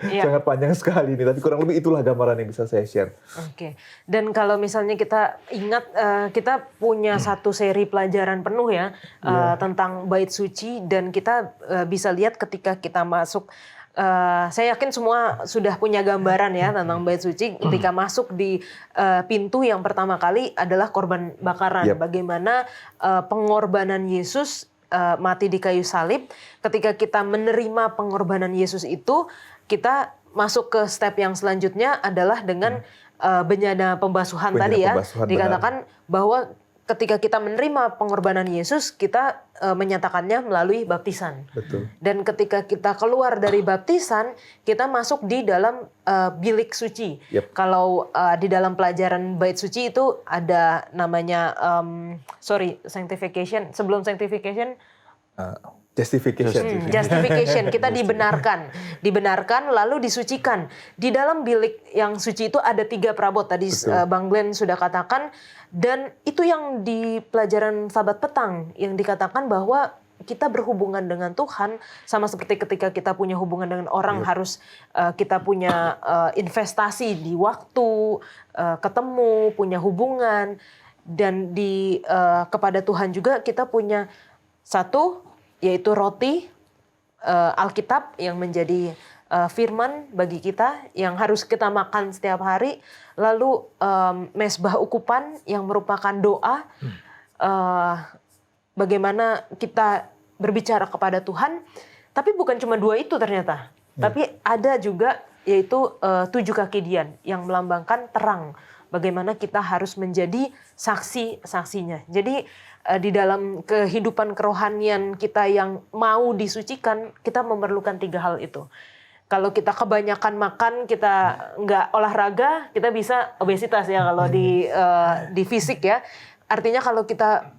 sangat panjang sekali ini. Tapi kurang lebih itulah gambaran yang bisa saya share. Oke. Dan kalau misalnya kita ingat, kita punya satu seri pelajaran penuh ya tentang bait suci, dan kita bisa lihat ketika kita masuk. Saya yakin semua sudah punya gambaran ya tentang bait suci. Ketika masuk di pintu yang pertama kali adalah korban bakaran. Bagaimana pengorbanan Yesus mati di kayu salib. Ketika kita menerima pengorbanan Yesus itu, kita masuk ke step yang selanjutnya adalah dengan benyana pembasuhan tadi ya. Dikatakan bahwa ketika kita menerima pengorbanan Yesus, kita menyatakannya melalui baptisan. Betul. Dan ketika kita keluar dari baptisan, kita masuk di dalam bilik suci. Kalau di dalam pelajaran bait suci itu ada namanya, sanctification. Sebelum sanctification, Justification. Kita dibenarkan lalu disucikan. Di dalam bilik yang suci itu ada 3 perabot tadi. Bang Glenn sudah katakan, dan itu yang di pelajaran Sabat petang yang dikatakan bahwa kita berhubungan dengan Tuhan sama seperti ketika kita punya hubungan dengan orang, harus kita punya investasi di waktu, ketemu, punya hubungan, dan kepada Tuhan juga kita punya Satu, yaitu roti, Alkitab yang menjadi firman bagi kita yang harus kita makan setiap hari. Lalu mesbah ukupan yang merupakan doa. Bagaimana kita berbicara kepada Tuhan. Tapi bukan cuma dua itu ternyata. Tapi ada juga yaitu 7 kaki dian yang melambangkan terang. Bagaimana kita harus menjadi saksi-saksinya. Jadi di dalam kehidupan kerohanian kita yang mau disucikan, kita memerlukan 3 hal itu. Kalau kita kebanyakan makan, kita nggak olahraga, kita bisa obesitas ya kalau di fisik ya. Artinya kalau kita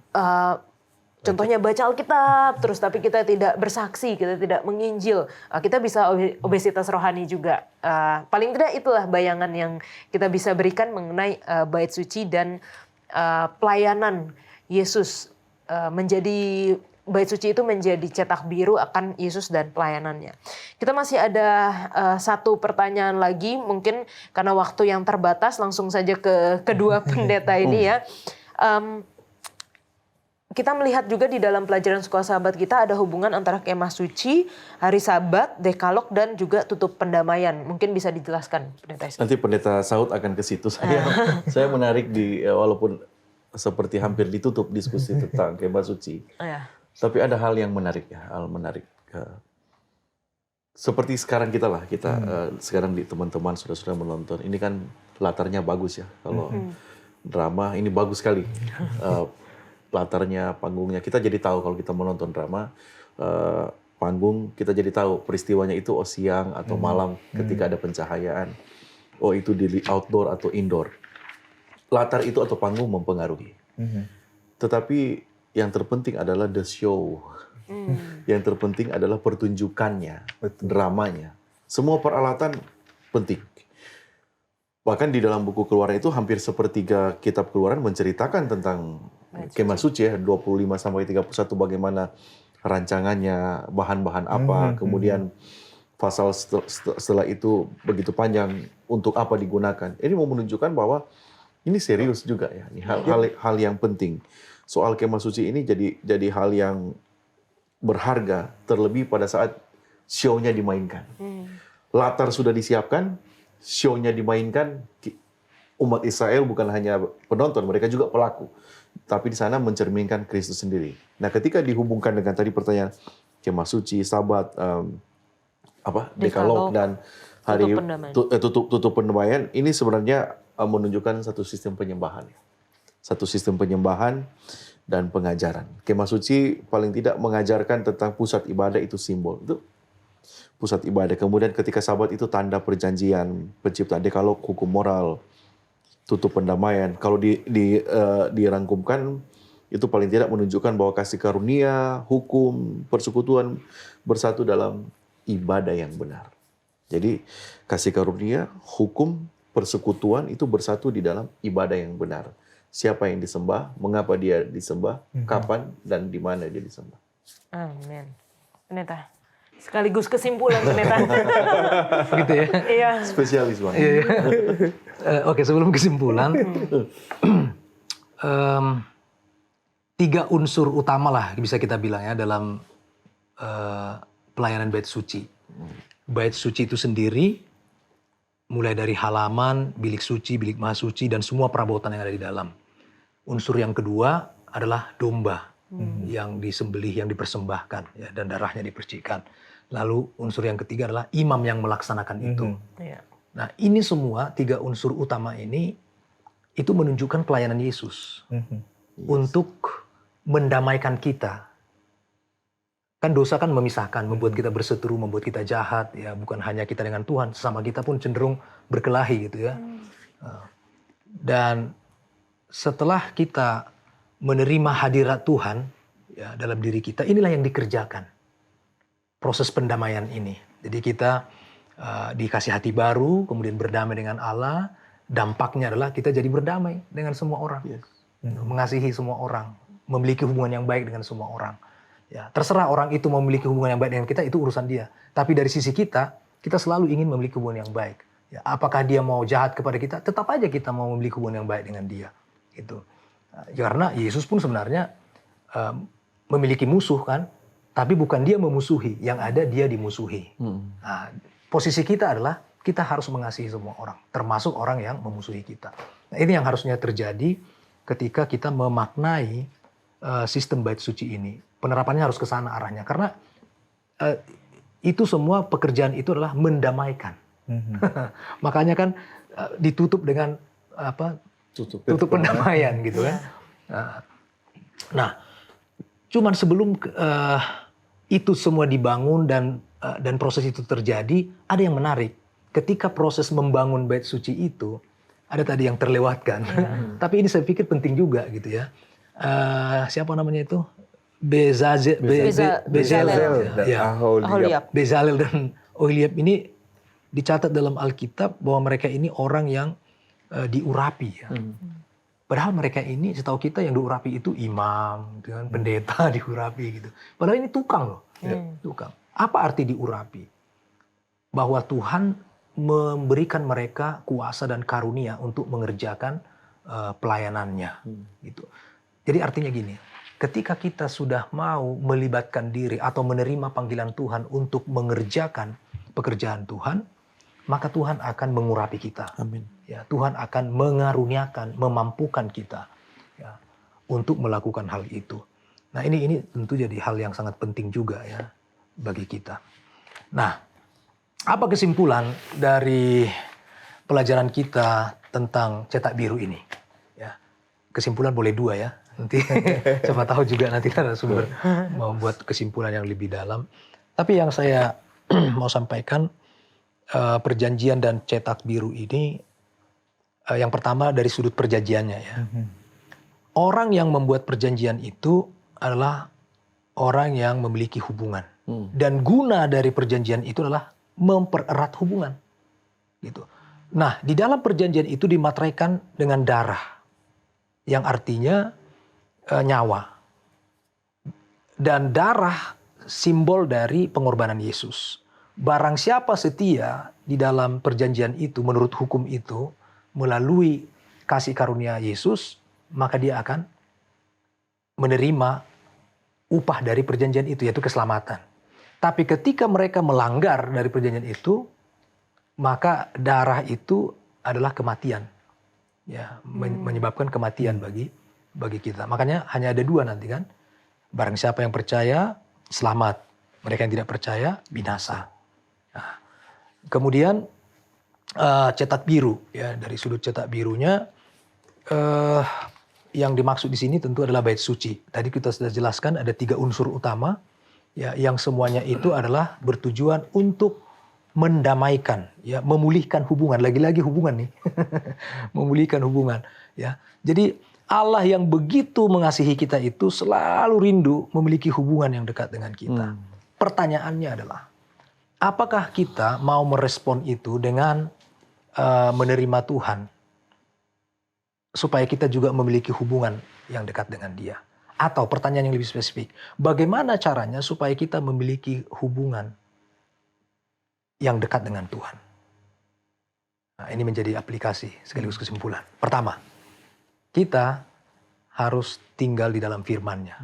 contohnya baca Alkitab terus tapi kita tidak bersaksi, kita tidak menginjil, kita bisa obesitas rohani juga. Paling tidak itulah bayangan yang kita bisa berikan mengenai bait suci dan pelayanan Yesus. Menjadi bait suci itu menjadi cetak biru akan Yesus dan pelayanannya. Kita masih ada satu pertanyaan lagi, mungkin karena waktu yang terbatas langsung saja ke kedua pendeta ini ya. Kita melihat juga di dalam pelajaran sekolah sahabat kita ada hubungan antara kemah suci, hari sabat, dekalog, dan juga tutup pendamaian. Mungkin bisa dijelaskan, Pendeta Esti. Nanti Pendeta Saud akan ke situ. Saya menarik walaupun seperti hampir ditutup diskusi tentang kemah suci. Tapi ada hal yang menarik ya, hal menarik. Seperti sekarang kita sekarang di teman-teman sudah menonton. Ini kan latarnya bagus ya. Kalau drama ini bagus sekali. Latarnya, panggungnya, kita jadi tahu kalau kita menonton drama, panggung kita jadi tahu peristiwanya itu siang atau malam ketika ada pencahayaan, itu di outdoor atau indoor. Latar itu atau panggung mempengaruhi. Tetapi yang terpenting adalah the show. Yang terpenting adalah pertunjukannya, dramanya. Semua peralatan penting. Bahkan di dalam buku Keluaran itu hampir sepertiga kitab Keluaran menceritakan tentang kemah suci ya, 25-31 bagaimana rancangannya, bahan-bahan apa, kemudian pasal setelah itu begitu panjang untuk apa digunakan. Ini mau menunjukkan bahwa ini serius juga ya, ini hal yang penting. Soal kemah suci ini jadi hal yang berharga, terlebih pada saat show-nya dimainkan. Latar sudah disiapkan, show-nya dimainkan, umat Israel bukan hanya penonton, mereka juga pelaku. Tapi di sana mencerminkan Kristus sendiri. Nah, ketika dihubungkan dengan tadi pertanyaan kemah suci, sabat, dekalog dan hari tutup pendamaian, ini sebenarnya menunjukkan satu sistem penyembahan. Satu sistem penyembahan dan pengajaran. Kemah suci paling tidak mengajarkan tentang pusat ibadah itu simbol. Itu pusat ibadah. Kemudian ketika sabat itu tanda perjanjian, penciptaan, dekalog, hukum moral, tutup pendamaian. Kalau dirangkumkan, itu paling tidak menunjukkan bahwa kasih karunia, hukum, persekutuan bersatu dalam ibadah yang benar. Jadi kasih karunia, hukum, persekutuan itu bersatu di dalam ibadah yang benar. Siapa yang disembah, mengapa dia disembah, kapan dan di mana dia disembah. Amin. Pendeta. Sekaligus kesimpulan Pendeta. Gitu ya. Iya. Spesialis banget. Oke, sebelum kesimpulan, 3 unsur utama lah bisa kita bilang ya dalam pelayanan bait suci. Bait suci itu sendiri, mulai dari halaman, bilik suci, bilik maha suci, dan semua perabotan yang ada di dalam. Unsur yang kedua adalah domba yang disembelih, yang dipersembahkan, ya, dan darahnya dipercikan. Lalu unsur yang ketiga adalah imam yang melaksanakan itu. Nah, ini semua 3 unsur utama ini itu menunjukkan pelayanan Yesus untuk mendamaikan kita. Kan dosa kan memisahkan, membuat kita berseteru, membuat kita jahat, ya, bukan hanya kita dengan Tuhan, sesama kita pun cenderung berkelahi gitu ya. Dan setelah kita menerima hadirat Tuhan ya dalam diri kita, inilah yang dikerjakan. Proses pendamaian ini. Jadi kita dikasih hati baru, kemudian berdamai dengan Allah. Dampaknya adalah kita jadi berdamai dengan semua orang. Mengasihi semua orang. Memiliki hubungan yang baik dengan semua orang. Ya, terserah orang itu memiliki hubungan yang baik dengan kita, itu urusan dia. Tapi dari sisi kita selalu ingin memiliki hubungan yang baik. Ya, apakah dia mau jahat kepada kita, tetap aja kita mau memiliki hubungan yang baik dengan dia. Gitu. Ya, karena Yesus pun sebenarnya memiliki musuh kan, tapi bukan dia memusuhi, yang ada dia dimusuhi. Nah, posisi kita adalah kita harus mengasihi semua orang, termasuk orang yang memusuhi kita. Nah, ini yang harusnya terjadi ketika kita memaknai sistem bait suci ini. Penerapannya harus ke sana arahnya, karena itu semua pekerjaan itu adalah mendamaikan. Makanya kan ditutup dengan apa? Tutup pendamaian gitu kan. Nah, cuman sebelum itu semua dibangun dan proses itu terjadi, ada yang menarik. Ketika proses membangun bait suci itu, ada tadi yang terlewatkan. Tapi ini saya pikir penting juga gitu ya. Siapa namanya itu? Bezalel dan Aholiab. Bezalel dan Oholiab ini dicatat dalam Alkitab bahwa mereka ini orang yang diurapi ya. Padahal mereka ini setahu kita yang diurapi itu imam, dengan pendeta diurapi gitu. Padahal ini tukang loh, tukang. Apa arti diurapi? Bahwa Tuhan memberikan mereka kuasa dan karunia untuk mengerjakan pelayanannya gitu. Jadi artinya gini, ketika kita sudah mau melibatkan diri atau menerima panggilan Tuhan untuk mengerjakan pekerjaan Tuhan, maka Tuhan akan mengurapi kita. Amin. Ya, Tuhan akan mengaruniakan, memampukan kita ya, untuk melakukan hal itu. Nah, ini tentu jadi hal yang sangat penting juga ya bagi kita. Nah, apa kesimpulan dari pelajaran kita tentang cetak biru ini? Ya, kesimpulan boleh dua ya. Nanti siapa tahu juga nanti narasumber mau buat kesimpulan yang lebih dalam. Tapi yang saya mau sampaikan, perjanjian dan cetak biru ini, yang pertama dari sudut perjanjiannya ya. Orang yang membuat perjanjian itu adalah orang yang memiliki hubungan. Dan guna dari perjanjian itu adalah mempererat hubungan. Gitu. Nah, di dalam perjanjian itu dimateraikan dengan darah. Yang artinya nyawa. Dan darah simbol dari pengorbanan Yesus. Barang siapa setia di dalam perjanjian itu menurut hukum itu melalui kasih karunia Yesus, maka dia akan menerima upah dari perjanjian itu, yaitu keselamatan. Tapi ketika mereka melanggar dari perjanjian itu, maka darah itu adalah kematian. Ya, menyebabkan kematian bagi kita. Makanya hanya ada dua nanti kan. Barang siapa yang percaya, selamat. Mereka yang tidak percaya, binasa. Nah, kemudian cetak biru ya, dari sudut cetak birunya yang dimaksud di sini tentu adalah bait suci. Tadi kita sudah jelaskan ada 3 unsur utama ya, yang semuanya itu adalah bertujuan untuk mendamaikan ya, memulihkan hubungan, lagi-lagi hubungan nih. Memulihkan hubungan ya. Jadi Allah yang begitu mengasihi kita itu selalu rindu memiliki hubungan yang dekat dengan kita. Pertanyaannya adalah, apakah kita mau merespon itu dengan menerima Tuhan supaya kita juga memiliki hubungan yang dekat dengan Dia? Atau pertanyaan yang lebih spesifik, bagaimana caranya supaya kita memiliki hubungan yang dekat dengan Tuhan? Nah, ini menjadi aplikasi sekaligus kesimpulan. Pertama, kita harus tinggal di dalam firman-Nya.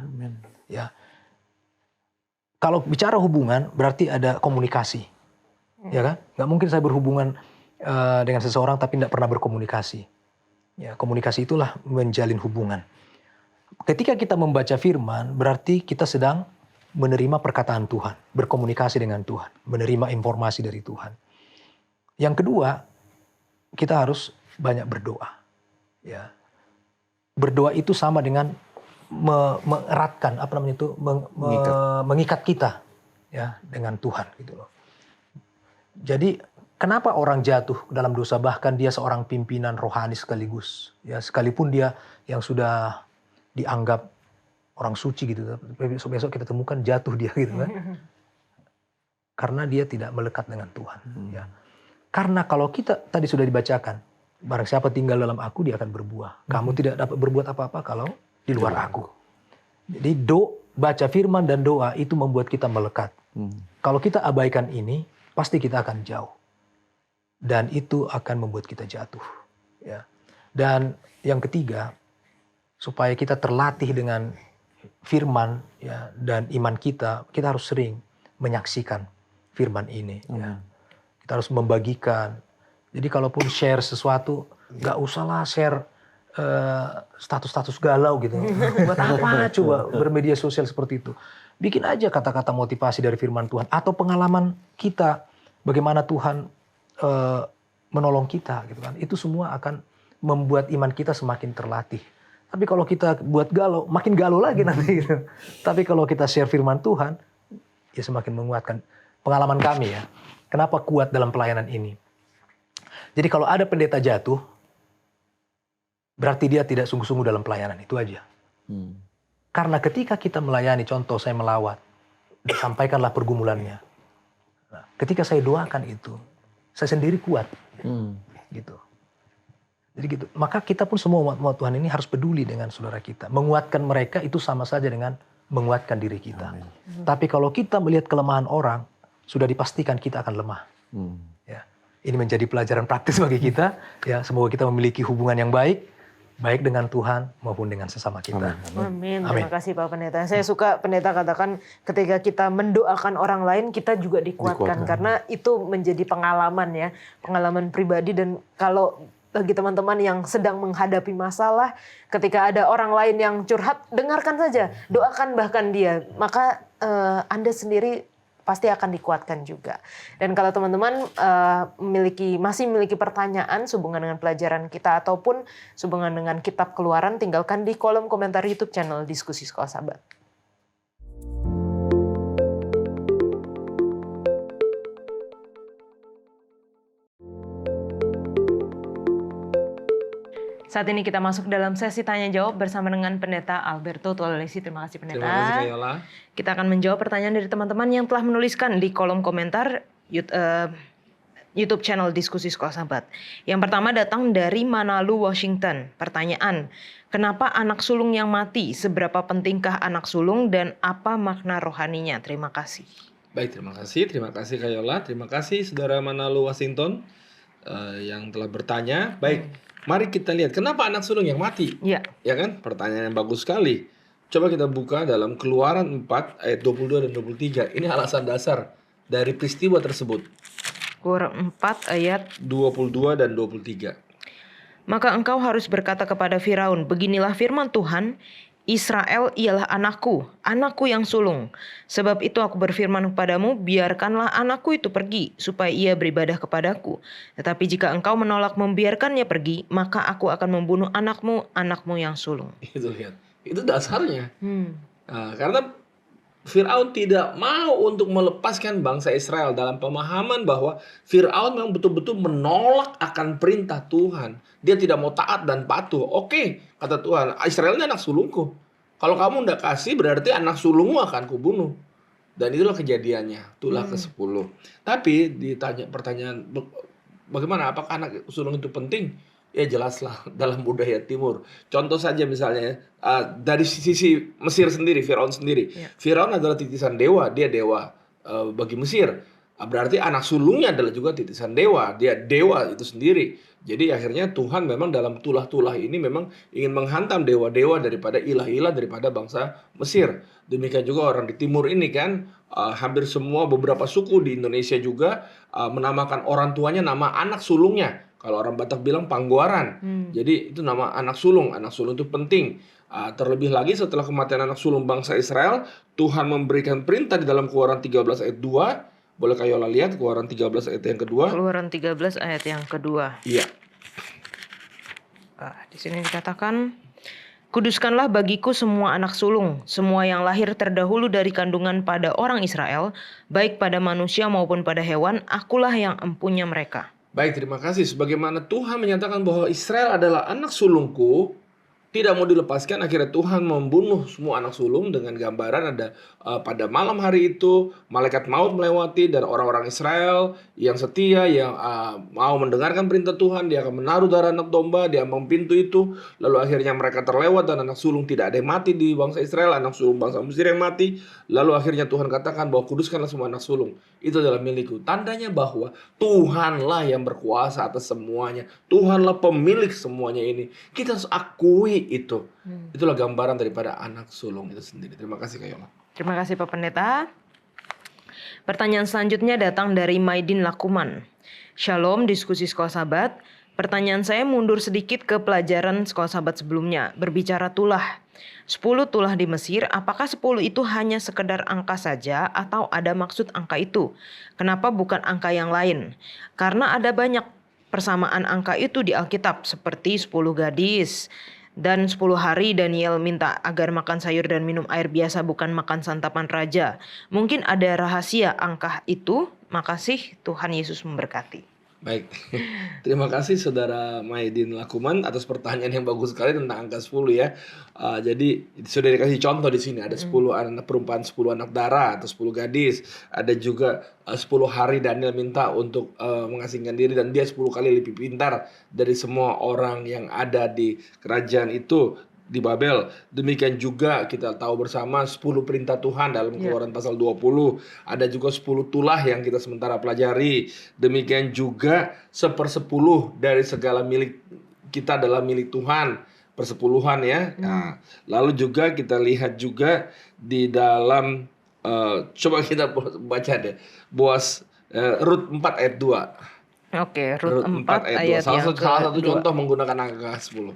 Ya. Kalau bicara hubungan berarti ada komunikasi. Ya kan? Nggak mungkin saya berhubungan dengan seseorang tapi tidak pernah berkomunikasi. Ya, komunikasi itulah menjalin hubungan. Ketika kita membaca firman, berarti kita sedang menerima perkataan Tuhan, berkomunikasi dengan Tuhan, menerima informasi dari Tuhan. Yang kedua, kita harus banyak berdoa. Ya. Berdoa itu sama dengan mengeratkan, mengikat kita ya dengan Tuhan gitu loh. Jadi kenapa orang jatuh dalam dosa, bahkan dia seorang pimpinan rohani sekaligus ya, sekalipun dia yang sudah dianggap orang suci gitu, besok kita temukan jatuh dia gitu kan. Karena dia tidak melekat dengan Tuhan ya. Karena kalau kita tadi sudah dibacakan, barang siapa tinggal dalam aku dia akan berbuah. Kamu tidak dapat berbuat apa-apa kalau di luar aku. Jadi baca firman dan doa itu membuat kita melekat. Kalau kita abaikan ini, pasti kita akan jauh. Dan itu akan membuat kita jatuh. Ya. Dan yang ketiga, supaya kita terlatih dengan firman ya dan iman kita harus sering menyaksikan firman ini ya. Kita harus membagikan. Jadi kalaupun share sesuatu, nggak usahlah share status-status galau gitu. Buat apa coba bermedia sosial seperti itu? Bikin aja kata-kata motivasi dari firman Tuhan atau pengalaman kita bagaimana Tuhan menolong kita gitu kan. Itu semua akan membuat iman kita semakin terlatih. Tapi kalau kita buat galau, makin galau lagi nanti gitu. Tapi kalau kita share firman Tuhan, ya semakin menguatkan. Pengalaman kami ya, kenapa kuat dalam pelayanan ini. Jadi kalau ada pendeta jatuh, berarti dia tidak sungguh-sungguh dalam pelayanan, itu aja. Karena ketika kita melayani, contoh saya melawat, sampaikanlah pergumulannya. Nah, ketika saya doakan itu, saya sendiri kuat. Gitu. Jadi gitu. Maka kita pun semua umat Tuhan ini harus peduli dengan saudara kita. Menguatkan mereka itu sama saja dengan menguatkan diri kita. Tapi kalau kita melihat kelemahan orang, sudah dipastikan kita akan lemah. Ya. Ini menjadi pelajaran praktis bagi kita. Ya, semoga kita memiliki hubungan yang baik dengan Tuhan maupun dengan sesama kita. Amin. Terima kasih Pak Pendeta. Saya suka Pendeta katakan ketika kita mendoakan orang lain, kita juga dikuatkan. Karena itu menjadi pengalaman ya. Pengalaman pribadi dan kalau bagi teman-teman yang sedang menghadapi masalah, ketika ada orang lain yang curhat, dengarkan saja, doakan bahkan dia. Maka Anda sendiri pasti akan dikuatkan juga. Dan kalau teman-teman masih memiliki pertanyaan sehubungan dengan pelajaran kita ataupun sehubungan dengan kitab Keluaran, tinggalkan di kolom komentar YouTube channel Diskusi Sekolah Sabat. Saat ini kita masuk dalam sesi tanya jawab bersama dengan Pendeta Alberto Tualesi. Terima kasih Pendeta. Terima kasih Kak Yola. Kita akan menjawab pertanyaan dari teman-teman yang telah menuliskan di kolom komentar YouTube channel Diskusi Sekolah Sabat. Yang pertama datang dari Manalu, Washington. Pertanyaan, kenapa anak sulung yang mati? Seberapa pentingkah anak sulung dan apa makna rohaninya? Terima kasih. Baik, terima kasih. Terima kasih Kak Yola. Terima kasih Saudara Manalu, Washington yang telah bertanya. Baik. Mari kita lihat kenapa anak sulung yang mati. Ya. Ya kan? Pertanyaan yang bagus sekali. Coba kita buka dalam Keluaran 4 ayat 22 dan 23. Ini alasan dasar dari peristiwa tersebut. Keluaran 4 ayat 22 dan 23. Maka engkau harus berkata kepada Firaun, beginilah firman Tuhan, Israel ialah anakku, anakku yang sulung. Sebab itu aku berfirman kepadamu, biarkanlah anakku itu pergi, supaya ia beribadah kepadaku. Tetapi jika engkau menolak membiarkannya pergi, maka aku akan membunuh anakmu, anakmu yang sulung. Itu lihat, itu dasarnya. Nah, karena Firaun tidak mau untuk melepaskan bangsa Israel dalam pemahaman bahwa Firaun memang betul-betul menolak akan perintah Tuhan. Dia tidak mau taat dan patuh. Oke, kata Tuhan, Israel ini anak sulungku. Kalau kamu tidak kasih berarti anak sulungmu akan kubunuh. Dan itulah kejadiannya, itulah ke-10. Tapi ditanya pertanyaan, bagaimana apakah anak sulung itu penting? Ya jelaslah dalam budaya timur. Contoh saja misalnya dari sisi Mesir sendiri, Firaun sendiri. Ya. Firaun adalah titisan dewa, dia dewa bagi Mesir. Berarti anak sulungnya adalah juga titisan dewa, dia dewa itu sendiri. Jadi akhirnya Tuhan memang dalam tulah-tulah ini memang ingin menghantam dewa-dewa daripada ilah-ilah daripada bangsa Mesir. Demikian juga orang di timur ini kan hampir semua beberapa suku di Indonesia juga menamakan orang tuanya nama anak sulungnya. Kalau orang Batak bilang pangguaran. Jadi itu nama anak sulung. Anak sulung itu penting. Terlebih lagi setelah kematian anak sulung bangsa Israel, Tuhan memberikan perintah di dalam Keluaran 13 ayat 2. Boleh Kak Yola lihat Keluaran 13 ayat yang kedua? Keluaran 13 ayat yang kedua. Iya. Di sini dikatakan, kuduskanlah bagiku semua anak sulung, semua yang lahir terdahulu dari kandungan pada orang Israel, baik pada manusia maupun pada hewan, akulah yang empunya mereka. Baik, terima kasih. Sebagaimana Tuhan menyatakan bahwa Israel adalah anak sulungku, tidak mau dilepaskan, akhirnya Tuhan membunuh semua anak sulung dengan gambaran ada pada malam hari itu malaikat maut melewati dan orang-orang Israel yang setia yang mau mendengarkan perintah Tuhan, dia akan menaruh darah anak domba di ambang pintu itu, lalu akhirnya mereka terlewat dan anak sulung tidak ada yang mati di bangsa Israel, anak sulung bangsa Mesir yang mati, lalu akhirnya Tuhan katakan bahwa kuduskanlah semua anak sulung. itu adalah milikku. Tandanya bahwa Tuhanlah yang berkuasa atas semuanya. Tuhanlah pemilik semuanya ini. Kita harus akui itu. Itulah gambaran daripada anak sulung itu sendiri. Terima kasih Kak Yola. Terima kasih Pak Pendeta. Pertanyaan selanjutnya datang dari Maidin Lakuman. Shalom, diskusi sekolah sahabat. Pertanyaan saya mundur sedikit ke pelajaran sekolah sahabat sebelumnya. Berbicara tulah. 10 tulah di Mesir, apakah 10 itu hanya sekedar angka saja atau ada maksud angka itu? Kenapa bukan angka yang lain? Karena ada banyak persamaan angka itu di Alkitab, seperti 10 gadis. Dan 10 hari Daniel minta agar makan sayur dan minum air biasa, bukan makan santapan raja. Mungkin ada rahasia angka itu. Makasih, Tuhan Yesus memberkati. Baik, terima kasih Saudara Maidin Lakuman atas pertanyaan yang bagus sekali tentang angka 10 ya. Jadi sudah dikasih contoh di sini, ada 10 anak perumpamaan 10 anak darah atau 10 gadis. Ada juga 10 hari Daniel minta untuk mengasingkan diri, dan dia 10 kali lebih pintar dari semua orang yang ada di kerajaan itu di Babel. Demikian juga kita tahu bersama 10 perintah Tuhan dalam Keluaran pasal 20. Ada juga 10 tulah yang kita sementara pelajari. Demikian juga 1/10 dari segala milik kita adalah milik Tuhan. Persepuluhan ya. Nah, lalu juga kita lihat juga di dalam coba kita baca deh. Boas Rut 4 ayat 2. Oke, Rut 4 ayat Salah yang satu kedua. contoh menggunakan angka 10.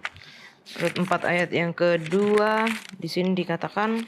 Rut 4 ayat yang kedua, di sini dikatakan,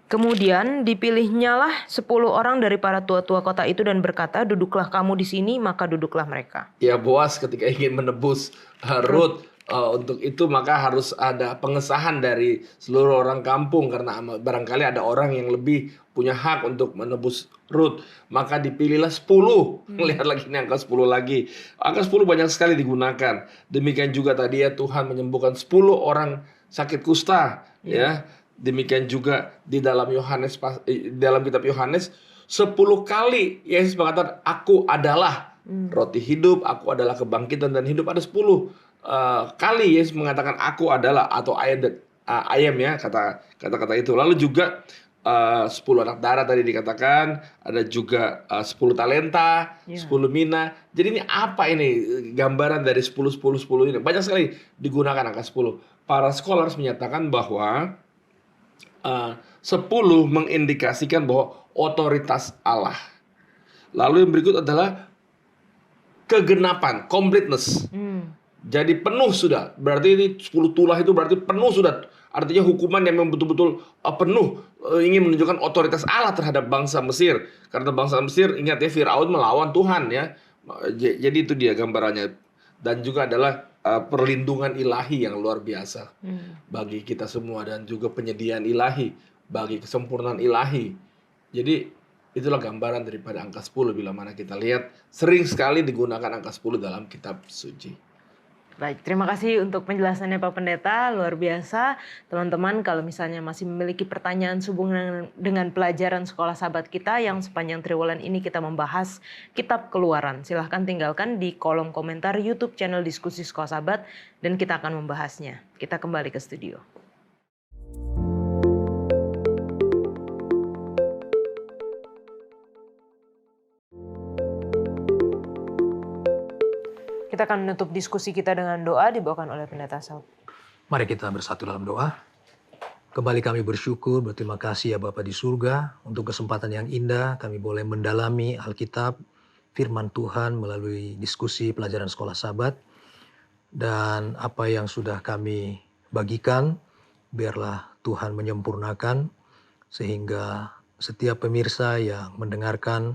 kemudian dipilihnyalah 10 orang dari para tua-tua kota itu dan berkata, duduklah kamu di sini, maka duduklah mereka. Ya, Boas ketika ingin menebus Rut, untuk itu maka harus ada pengesahan dari seluruh orang kampung, karena barangkali ada orang yang lebih punya hak untuk menebus Rut. Maka dipilihlah 10. Lihat lagi ini angka 10 lagi. Angka 10 banyak sekali digunakan. Demikian juga tadi ya, Tuhan menyembuhkan 10 orang sakit kusta ya. Demikian juga di dalam dalam kitab Yohanes 10 kali Yesus mengatakan aku adalah roti hidup, aku adalah kebangkitan dan hidup. Ada 10 kali Yesus mengatakan aku adalah, atau ayam ya kata-kata itu. Lalu juga 10 anak darah tadi dikatakan, ada juga 10 talenta, 10 mina. Jadi ini apa ini gambaran dari 10 ini? Banyak sekali digunakan angka 10. Para scholars menyatakan bahwa 10 mengindikasikan bahwa otoritas Allah. Lalu yang berikut adalah kegenapan, completeness. Jadi penuh sudah. Berarti ini 10 tulah itu berarti penuh sudah. Artinya hukuman yang memang betul-betul penuh, ingin menunjukkan otoritas Allah terhadap bangsa Mesir. Karena bangsa Mesir, ingat ya, Firaun melawan Tuhan ya. Jadi itu dia gambarannya. Dan juga adalah perlindungan ilahi yang luar biasa bagi kita semua, dan juga penyediaan ilahi bagi kesempurnaan ilahi. Jadi itulah gambaran daripada angka 10 bila mana kita lihat sering sekali digunakan angka 10 dalam kitab suci. Baik, terima kasih untuk penjelasannya Pak Pendeta, luar biasa. Teman-teman, kalau misalnya masih memiliki pertanyaan sehubungan dengan pelajaran sekolah sahabat kita yang sepanjang triwulan ini kita membahas kitab Keluaran, silahkan tinggalkan di kolom komentar YouTube channel Diskusi Sekolah Sahabat dan kita akan membahasnya. Kita kembali ke studio. Kita akan menutup diskusi kita dengan doa dibawakan oleh Pendeta Saud. Mari kita bersatu dalam doa. Kembali kami bersyukur, berterima kasih ya Bapa di surga untuk kesempatan yang indah kami boleh mendalami Alkitab, firman Tuhan melalui diskusi pelajaran sekolah sahabat. Dan apa yang sudah kami bagikan, biarlah Tuhan menyempurnakan sehingga setiap pemirsa yang mendengarkan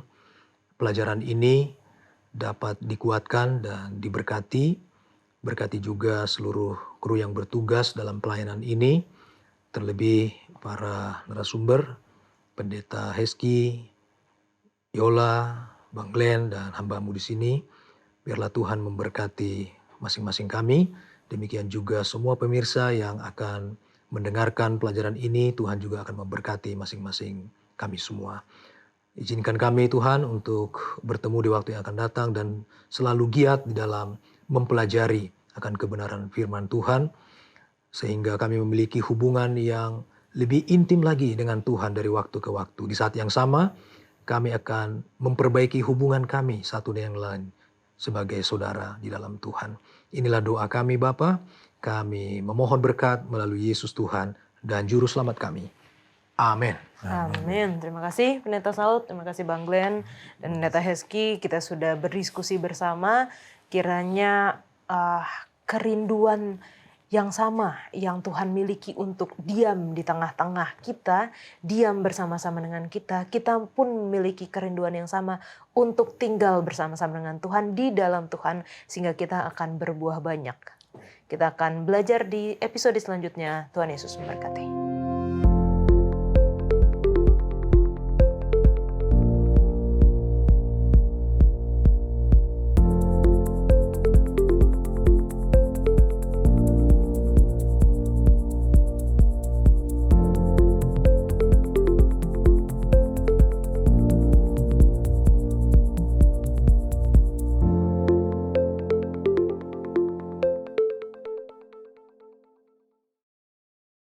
pelajaran ini dapat dikuatkan dan diberkati. Berkati juga seluruh kru yang bertugas dalam pelayanan ini, terlebih para narasumber, Pendeta Heski, Yola, Bang Glenn, dan hamba-Mu di sini. Biarlah Tuhan memberkati masing-masing kami. Demikian juga semua pemirsa yang akan mendengarkan pelajaran ini, Tuhan juga akan memberkati masing-masing kami semua. Izinkan kami Tuhan untuk bertemu di waktu yang akan datang dan selalu giat di dalam mempelajari akan kebenaran firman Tuhan. Sehingga kami memiliki hubungan yang lebih intim lagi dengan Tuhan dari waktu ke waktu. Di saat yang sama, kami akan memperbaiki hubungan kami satu dengan yang lain sebagai saudara di dalam Tuhan. Inilah doa kami Bapa. Kami memohon berkat melalui Yesus Tuhan dan Juru Selamat kami. Amin. Amin. Terima kasih Pendeta Saud, terima kasih Bang Glenn dan Pendeta Hezky. Kita sudah berdiskusi bersama. Kiranya kerinduan yang sama yang Tuhan miliki untuk diam di tengah-tengah kita, diam bersama-sama dengan kita pun memiliki kerinduan yang sama untuk tinggal bersama-sama dengan Tuhan, di dalam Tuhan, sehingga kita akan berbuah banyak. Kita akan belajar di episode selanjutnya. Tuhan Yesus memberkati.